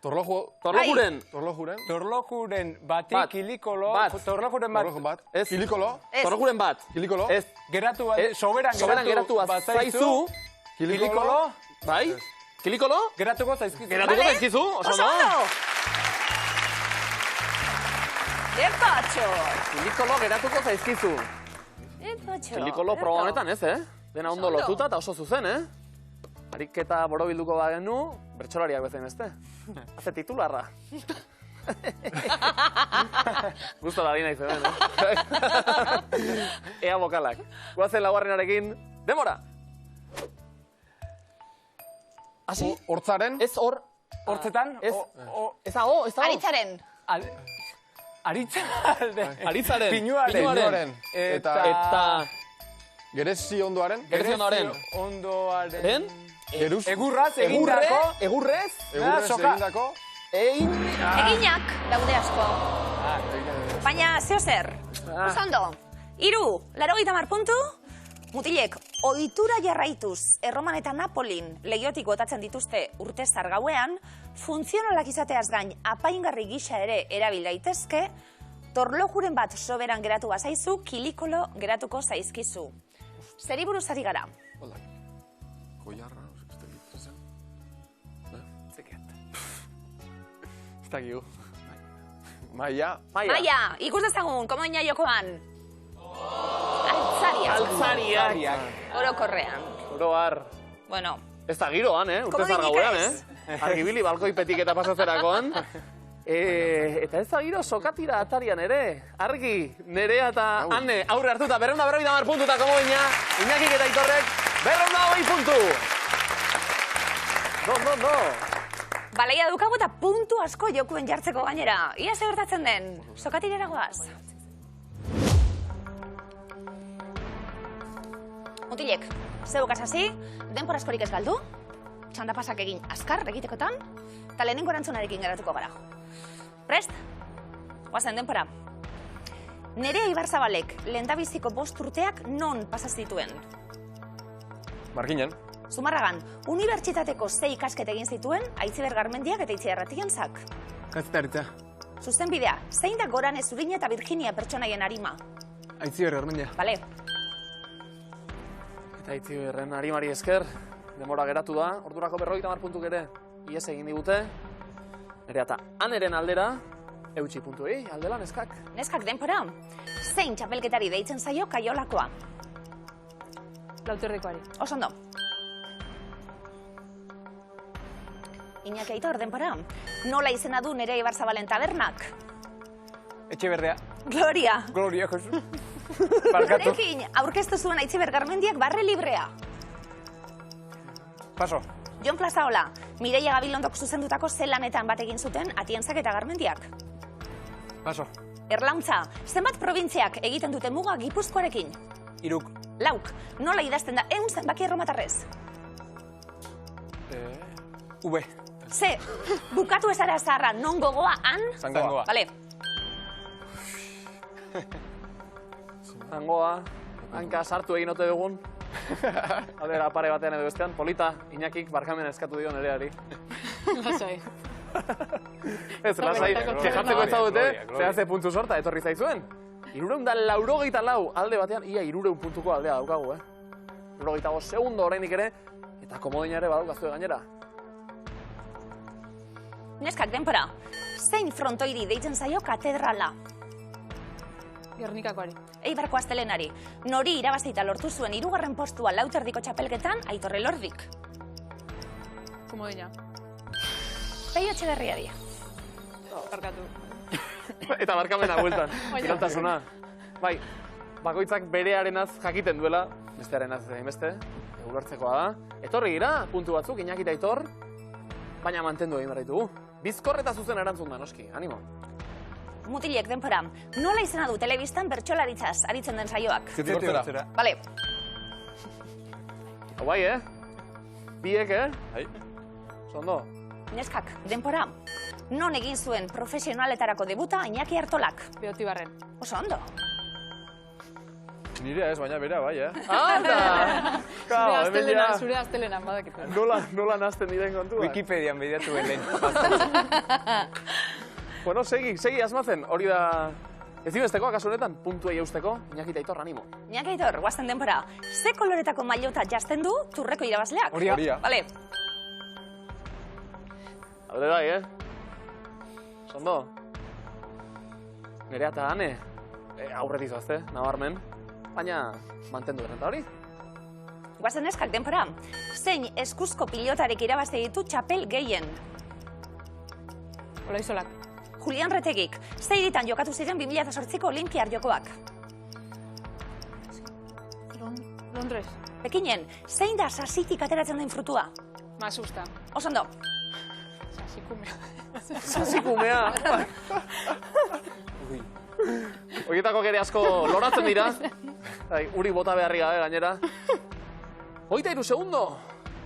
Torlojuren. Torlojuren batik kilikolo. Torlojuren bat. Ez. Kilikolo. Torlojuren bat. Kilikolo. Ez. Geratu bat. Soberan geratu zaizu. Kilikolo. Bai. Kilikolo. Geratuko zaizkizu. Geratuko zaizkizu. Oso ondo. Epatxo! Kilikolo geratuko zaizkizu. Epatxo. Kilikolo proba honetan ez, Dena ondo lotuta eta oso zuzen, Ariketa borobilduko bagenu, bertsolariak bezain beste. Haze titularra. Gusto da dina izen, Ea bokalak. Guazen laugarrenarekin, demora! Hasi? Hortzaren. Ez hor. Hortzetan? Ez. Ez hau, ez hau. Aritzaren. Aritzaren. Pinuaren. Eta... Gerezi ondoaren. Gerezi ondoaren. Ondoaren. Geruz. Egurraz egindako. Egurrez. Egurrez egindako. Eginak daude asko. Baina, zeo zer? Oso ondo. 80 puntu. Mutilek, ohitura jarraituz, Erroman eta Napolin legiotik botatzen dituzte urtezar gauean, funtzionalak izateaz gain apaingarri gisa ere erabil daitezke, torlojuren bat soberan geratu bazaizu, kilikolo geratuko zaizkizu. Zeri buruz ari gara? Koiarra, ez dakigu. Maia. Maia, ikus dezagun, komodina jokoan. Altzariak. Orokorrean. Oroar. Bueno. Ez da giroan, urtezar gauean, Argibili balkoipetik eta pasatzerakoan. Eta ez da giro sokatira atarian ere. Argi, Nerea eta Anne aurre hartuta, 250 puntu eta komodina. Iñakik eta Aitorrek, 220 puntu. No. Balaia dukagu eta puntu asko jokuen jartzeko gainera. Ia ze gertatzen den, sokatirera goaz. Mutilek, zeu kasasi, denpor askorik ez galdu, txandapasak egin azkar egitekotan, eta lehenengo erantzunarekin geratuko gara. Prest? Guazen denpora. Nerea Ibarzabalek lehendabiziko 5 urteak non pasaz dituen? Markinen. Zumarragan, unibertsitateko 6 ikasket egin zituen, Aitziber Garmendiak eta Itziar Rattigantzak. Kazetaritza. Zuzenbidea, zein da Gorane Zurina eta Virginia pertsonaien arima? Aitziber Garmendia. Bale. Eta Aitziberren arimari esker, demora geratu da, ordurako 50 puntuk ere, ies egin digute. Nerea eta Aneren aldera, eutxi puntuei, aldela neskak. Neskak denpora, zein txapelketari deitzen zaio kaiolakoa? Lauterrikoari. Oso ondo. Iñaki Aitor, denpora, nola izena du Nerea Ibarzabalen tabernak? Etxe berdea. Gloria. Gloria, Josu. Barkatu. Zurekin aurkeztu zuen Aitziber Garmendiak barre librea. Paso. Jon Plazaola, Mireia Gabilondok zuzendutako zelanetan bat egin zuten Atientzak eta Garmendiak. Paso. Erlauntza, zenbat probintziak egiten dute muga Gipuzkoarekin? 3. Lauk, nola idazten da 100 zenbaki erromatarrez? V. Z, bukatu ezara zaharra, non gogoa, han? Zangoa. Bale. Zangoa, hanka sartu egin ote dugun. Aldera pare batean edo bestean, polita, Iñakik barkamena eskatu dio Nereari. Lasai. Ez, lasai, txejatzeko ez zaudete, zehazte puntu sorta, etorri zaizuen. 384 alde batean, ia 300 puntuko aldea daukagu, 75 segundo orainik ere, eta komodina ere badaukazue gainera. Neskak denpora, zein frontoiri deitzen zaio katedrala? Gernikakoari. Eibarko Astelenari, nori irabazita lortu zuen 3. postua Lauterdiko txapelketan Aitor Elordik. Komodina. Peio Etxeberriari. Barkatu. Eta barkamena bueltan, kiraltasuna. Bai, bakoitzak berearenaz jakiten duela, bestearenaz beste, ulertzekoa da. Etorri gira, puntu batzuk, Iñaki eta Aitor, baina mantendu egin barritugu. Bizkor eta zuzen erantzun da, noski, animo. Mutilek denpora, nola izena du telebistan bertsolaritzaz aritzen den saioak? Zirkortzera. Bale, Hau bai, Biek, Bai. Zondo. neskak, denpora, Non egin zuen profesionaletarako debuta Iñaki Artolak? Beotibarren. Oso ondo. Nirea ez, baina bera, bai, Anda! Zure astelenan badakitu. Nola nazten diren kontua? Wikipedian bideatu lehen. Bueno, segi asmatzen, hori da... Ezibesteko, akaso honetan, puntuei eusteko, Iñaki eta Aitor, animo. Iñaki Aitor, guazten denbora. Ze koloretako mailota jazten du turreko irabazleak? Horia. Vale. Haude bai, Sondo. Nerea eta Ane, aurretik zoazte, nabarmen, baina mantendu eta hori. Guazen eskak denbora. Zein eskuzko pilotarek irabazte ditu txapel gehien? Olaizolak. Julian Retegik, ze hiritan jokatu ziren 2008ko Olimpiar Jokoak? Londres. Pekinen, zein da sasitik ateratzen den frutua? Masusta. Osondo. Sasikumea. Zasikumea. Horietako gere asko loratzen dira. Uri bota beharri gabe gainera. 23 segundo.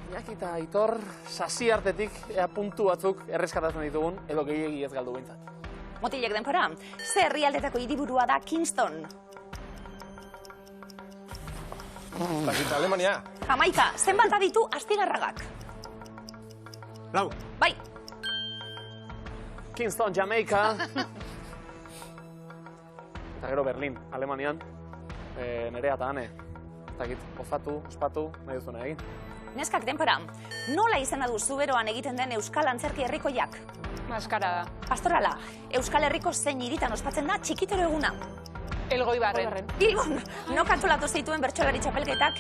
Iñaki eta Aitor sasi artetik ea puntu batzuk erreskatatzen ditugun, edo gehiegi ez galdu behintzat. Motilek denbora, ze herrialdetako hiriburua da Kingston? Alemania. Jamaika, zenbat aditu Astigarragak? Lau. Bai, Kingston, Jamaica. Eta gero Berlin, Alemanian. Nerea eta Ane. Zakit, ozatu, ospatu, nahi duzuna egin. neskak denbora, nola izena du Zuberoan egiten den Euskal Antzerki Herrikoiak? Maskarada. Pastorala, Euskal Herriko zein hiritan ospatzen da txikitero eguna? Elgoibarren. Bilbon, nok antolatu zituen bertsolari txapelketak?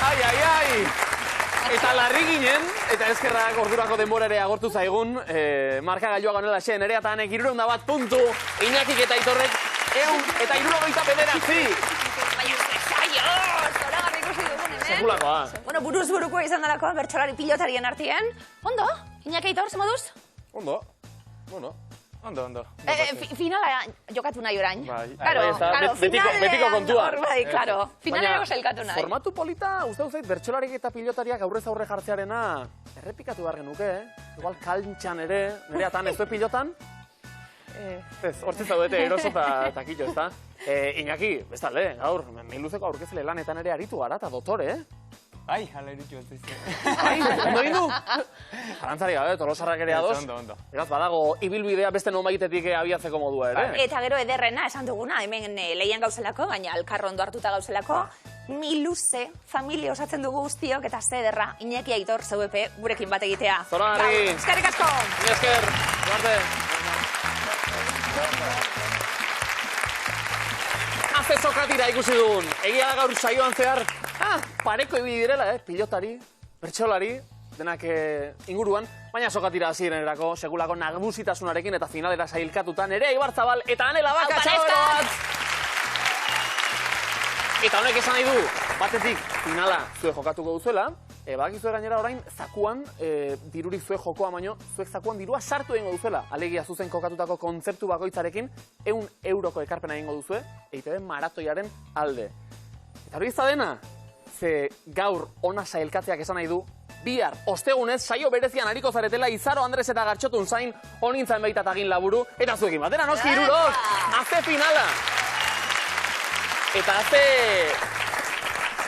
Ai. Eta larri ginen, eta eskerrak ordurako denbora ere agortu zaigun, markagailua gonela xe, Nerea eta Anek 101 puntu, Iñakik eta Aitorrek 179. Zoragarri ikusi dugun hemen. Sekulakoa. Bueno, buruz burukoa izan delakoa bertsolari pilotarien artean. Ondo, Iñaki Aitor, ze moduz? Ondo. Bueno. Ondo. Finala jokatu nahi orain. Bai. Claro, betiko kontua. Bai, claro. Finalera sailkatu nahi. Formatu polita, uste duzait, bertsolarik eta pilotariak aurrez aurre jartzearena errepikatu behar genuke, Igual kantxan ere, Nerea eta ez du pilotan? Ez, hortzi zaudete eroso eta killo, ez da? Iñaki, bestalde, gaur, miluzeko aurkezle lanetan ere aritu gara, eta dotore, Ai, hala irutu ez dizte. Ai, ondo egin du? Zalantzari gabe, tolosarrak ere ados. Ondo. Eraz, badago, ibilbidea beste nomaitetik abiatzeko modua ere. Eta gero ederrena, esan duguna, hemen lehian gauzelako, baina alkarro ondo hartuta gauzelako, miluze familia osatzen dugu guztiok, eta ze ederra, Iñaki Aitor, ZUP, gurekin bat egitea. Zoragarri! Eskerrik asko! Esker, guarte! Aze sokatira ikusi dugun, egia da gaur saioan zehar, pareko ibili direla, pilotari, bertsolari, denak inguruan, baina sokatira hasierenerako sekulako nagusitasunarekin eta finalera sailkatuta Nerea Ibarzabal eta Ane Labaka, txau bat! Eta honek esan nahi du, batetik finala zuek jokatuko duzuela, badakizue gainera orain zakuan, dirurik zuek jokoa baino, zuek zakuan dirua sartu egingo duzuela. Alegia zuzen kokatutako kontzeptu bakoitzarekin 100 euroko ekarpena egingo duzue, EITB maratoiaren alde. Eta hori dena, ze gaur ona sailkatzeak esan nahi du, bihar, ostegunez, saio berezian hariko zaretela Izaro Andres eta Gartxotun zain, honintzen baita tagin laburu, eta zuekin batera, noski irurok, azte finala! Eta azte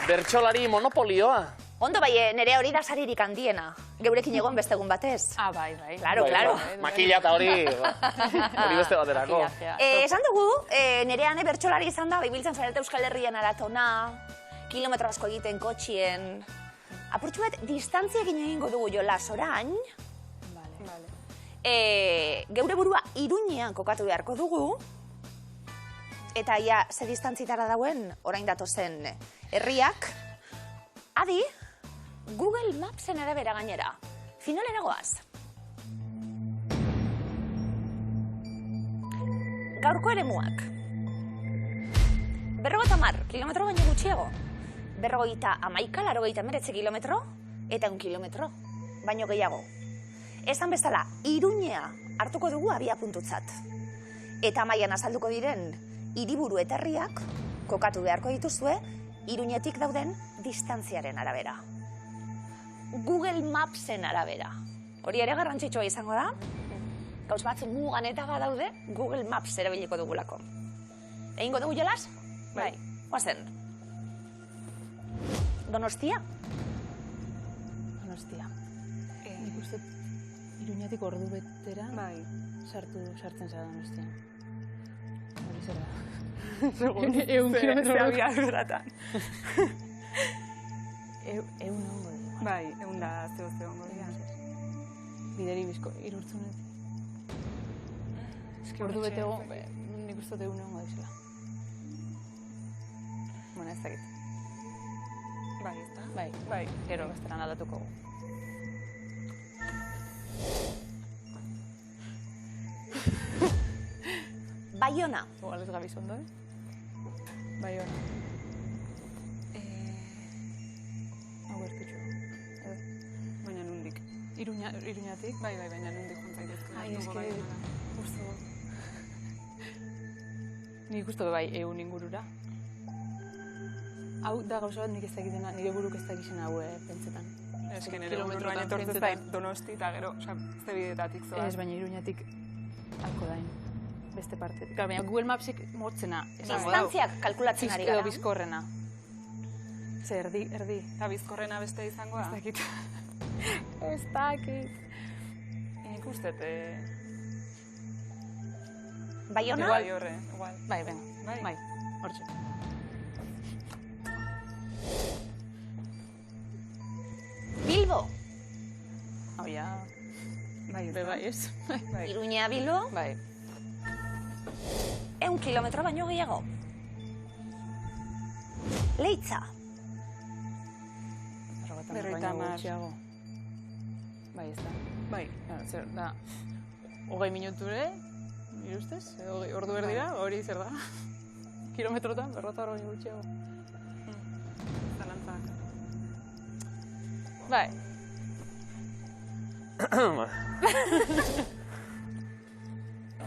bertsolari monopolioa. Ondo bai, Nerea hori da saririk handiena. Geurekin egon beste egun batez. Bai. Claro. Makila eta hori beste baterako. Esan dugu, Nereane bertsolari izan da, ibiltzen zarete Euskal Herrian aratona, kilometro asko egiten kotxien. Apurtxu bat, distantziekin egingo dugu jolas orain. Geure burua Iruñean kokatu beharko dugu. Eta ia, ze distantzitara dauen, orain datozen herriak. Adi, Google Mapsen arabera gainera. Finalera goaz. Gaurko eremuak. 50 kilometro baino gutxiago. 51,89 kilometro eta 1 kilometro baino gehiago. Esan bezala, Iruñea hartuko dugu abia puntutzat. Eta amaian azalduko diren hiriburu eta herriak kokatu beharko dituzue Iruñetik dauden distantziaren arabera. Google Mapsen arabera. Hori ere garrantzitsua izango da. Gauz batzu mugan eta badaude, Google Maps erabiliko dugulako. Egingo dugu jolas? Bai. Oazen. Donostia? Donostia. Nik uste Iruñatik ordu betera sartzen zara Donostian. Hori zer da. Egun kilometro abiaduratan. Egun ongo dira. Bai, egun da zehozte ongo dira. Bideri bizko, irurtzunetik. Ordu bete egon, nik uste egun ongo dizela. Bueno, ez dakit. Bai, ez da? Bai, gero besteran aldatuko. Baiona. Igual ez gabiz ondo, Baiona. Hau ertutxo. Baina nundik. Iruñatik? Bai, baina nundik jontzaitezko. Ai, eske, usto. Nik uste bai, egun ingurura. Hau da gauza bat nik ez dakitena, nire buruk ez dakizena hau pentsetan. Eske nire kilometroan etortzen zait Donosti eta gero, ez bidetatik zoaz. Ez, baina Iruñatik alko dain, beste parte. Claro, baina Google Mapsik motzena. Distantziak kalkulatzen ari gara. Edo bizkorrena. Ze, erdi. Eta bizkorrena beste izango da? Ez dakit. Ez dakit. Nik ustet... Baiona? Igual horre, igual. Bai, venga. Bai, hortxe. Bilbo? Hau ja... Bai, ez. Iruña Bilbo? Bai. 100 kilometro baino gehiago. Leitza? 50 Bai, ez da. Bai. Zer, da... 20 minuture, nire ustez? Ordu berdira, hori zer da? Kilometrotan, 50 gutxiago. Zalantzak. Bai.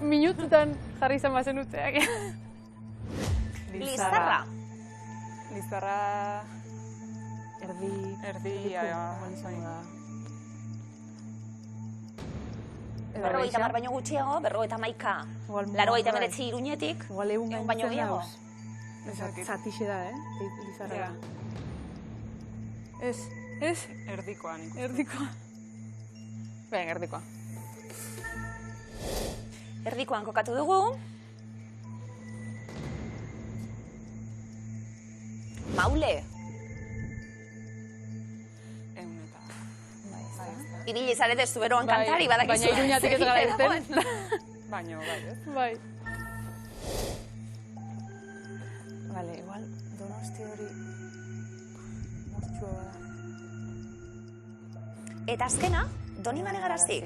Minututan jarri izan bazen uteak. Lizarra? Lizarra... Erdi, Berrogeita mar baino gutxiago, 51. 89 Iruñetik, igual 100 baino gehiago. Zatixe da, Lizarra. Ez? Erdikoa nik uste. Erdikoa. Ben, erdikoa. Erdikoan kokatu dugu. Maule? Ibili zarete zuberoan kantari, badakizu. Baina Iruñatik ez gara irten. Baina, bai, ez? Bai. Vale, igual, Donosti hori... Moztxua bada. Eta azkena, Donibane Garazi.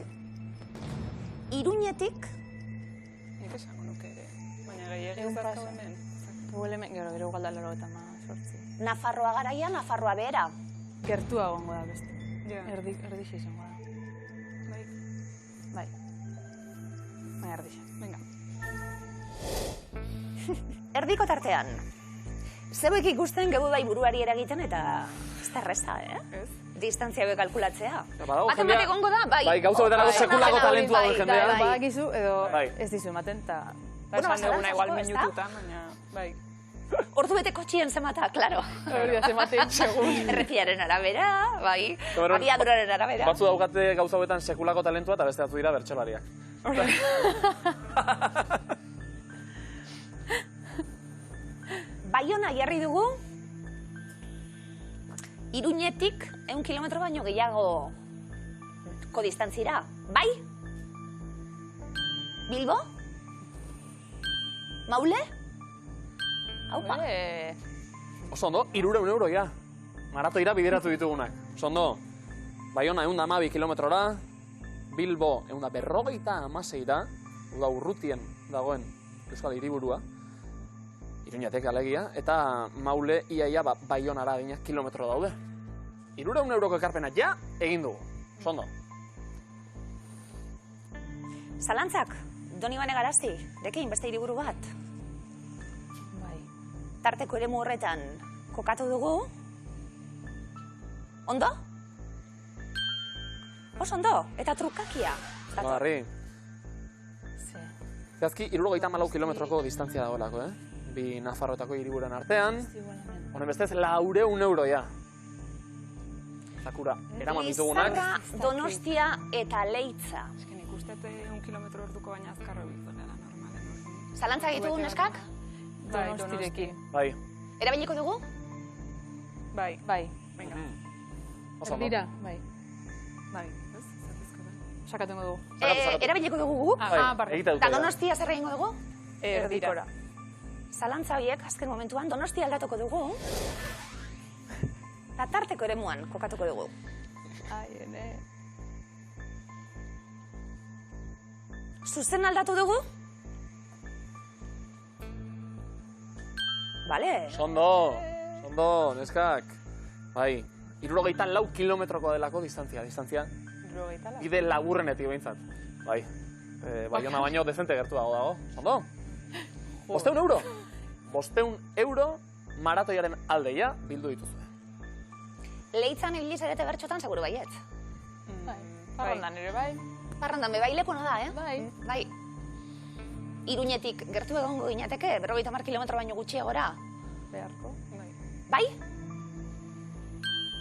Iruñetik... Nik esango nuke ere. Baina gehiagin zarkau hemen. Gero galda 98. Nafarroa garaia, Nafarroa behera. Gertua gongo da beste. Erdixe izango da. Bai. Baina erdixe. Venga. Erdiko tartean. Zeuek ikusten gebu bai buruari eragiten eta ez da erreza, Ez? Distantzia hauek kalkulatzea. Badago Baten egongo da, bai. Bai, gauza betarako sekulako talentua duen jendea. Badakizu edo Bai. ez dizu ematen, eta... Esan duguna igual asko, ez da? minututan, baina... Bai. Ordu beteko txien zemata, klaro. Hori da zematen, segun. Errepiaren arabera, bai. Abiaduraren arabera. Batzu daukate gauza hauetan sekulako talentua eta beste batzu dira bertsolariak. Baiona jarri dugu, Iruñetik 100 kilometro baino gehiago distantzira. Bai? Bilbo? Maule? Aupa. Oso ondo, 300 euro ja. Maratoira bideratu ditugunak. Oso ondo, Baiona 112 kilometrora, Bilbo 156, uda urrutien dagoen Euskal Hiriburua, Iruñatek alegia, eta Maule iaia Baionara adina kilometro daude. 300 euroko ekarpena ja egin dugu. Oso ondo. Zalantzak, Donibane Garazi, dekein beste hiriburu bat. Bai. Tarteko eremu horretan kokatu dugu. Ondo? Oso ondo, eta trukakia. Barri. Zehazki, 74 kilometroko distantzia dagoelako, Bi Nafarroetako hiriburuan artean. Honen bestez, 400 euro, ja. Zakura, eraman ditugunak. Lizarra, Donostia eta Leitza. Eske nik uste 1 kilometro orduko baina azkarro biltzen dela, normalen. Zalantza ditugu neskak? Donostirekin. Bai. Erabiliko dugu? Bai, Bai. venga. Erdira, bai. Bai, ez? Zatizko da. Sakatengo dugu. Erabiliko dugu guk? Barri. Egite dute Eta da. Donostia zer egingo dugu? Erdikora. Zalantza horiek, azken momentuan, Donostia aldatuko dugu. Eta tarteko eremuan kokatuko dugu. Ai, ene. Zuzen aldatu dugu? Bale. Sondo, neskak. Bai, 74 kilometroko delako distantzia. Bide laburrenetik behintzat. Bai, Baiona baino dezente gertu dago. Sondo? 500 euro. 500 euro maratoiaren aldeia bildu dituzue. Leitzan ibili zarete bertxotan, seguru baiet. Bai. Parrandan ere, bai. Parrandan be bai lekuna da, Bai. Bai. Iruñetik gertu egongo ginateke, 50 kilometro baino gutxiagora. Beharko. Bai?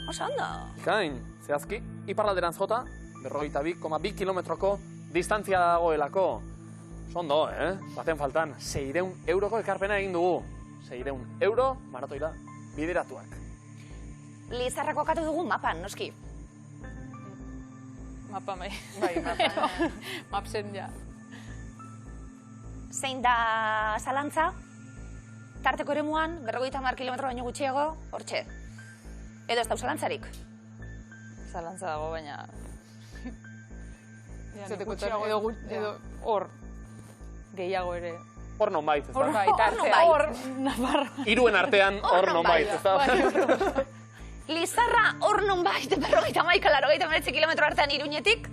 Oso ondo. Ikain, zehazki, iparralderantz jota, 52,2 kilometroko distantzia dagoelako. Sondo, Baten faltan, 600 euroko ekarpena egin dugu. 600 euro maratoira bideratuak. Lizarra kokatu dugu mapan, noski. Mapa mai. Bai, mapa. Mapsen, ja. Zein da zalantza? Tarteko eremuan, 50 kilometro baino gutxiago, hortxe. Edo ez da zalantzarik. Zalantza dago, baina... Nik gutxiago Edo hor gehiago ere. Hor nonbait, ez da? Bai, tartzea. Hor, Navarra. Iruen artean hor nonbait, ez da? Lizarra hor nonbait, 50 kilometro artean Iruñetik.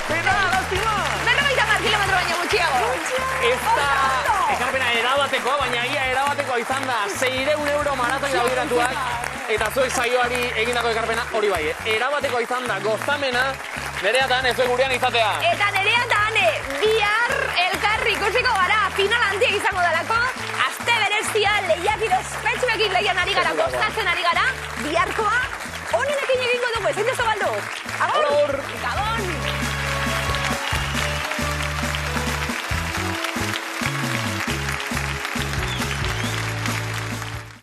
Pena, lastima! 50 kilometro baino gutxiago. Ez da ekarpena erabatekoa, baina ia erabatekoa izan da 600 euro maratoia bideratuak. Eta zuek saioari egindako ekarpena hori bai, erabatekoa izan da gozamena Nerea eta Ane, zuek gurean izatea. Eta Nerea eta Ane, bihar elkarri ikusiko gara, final handia izango dalako, aste berezia lehiakide ospetsuekin lehian ari gara, gozatzen ari gara, biharkoa, honenekin egingo dugu, ezin dezu galdu. Agur! Agur! Gabon!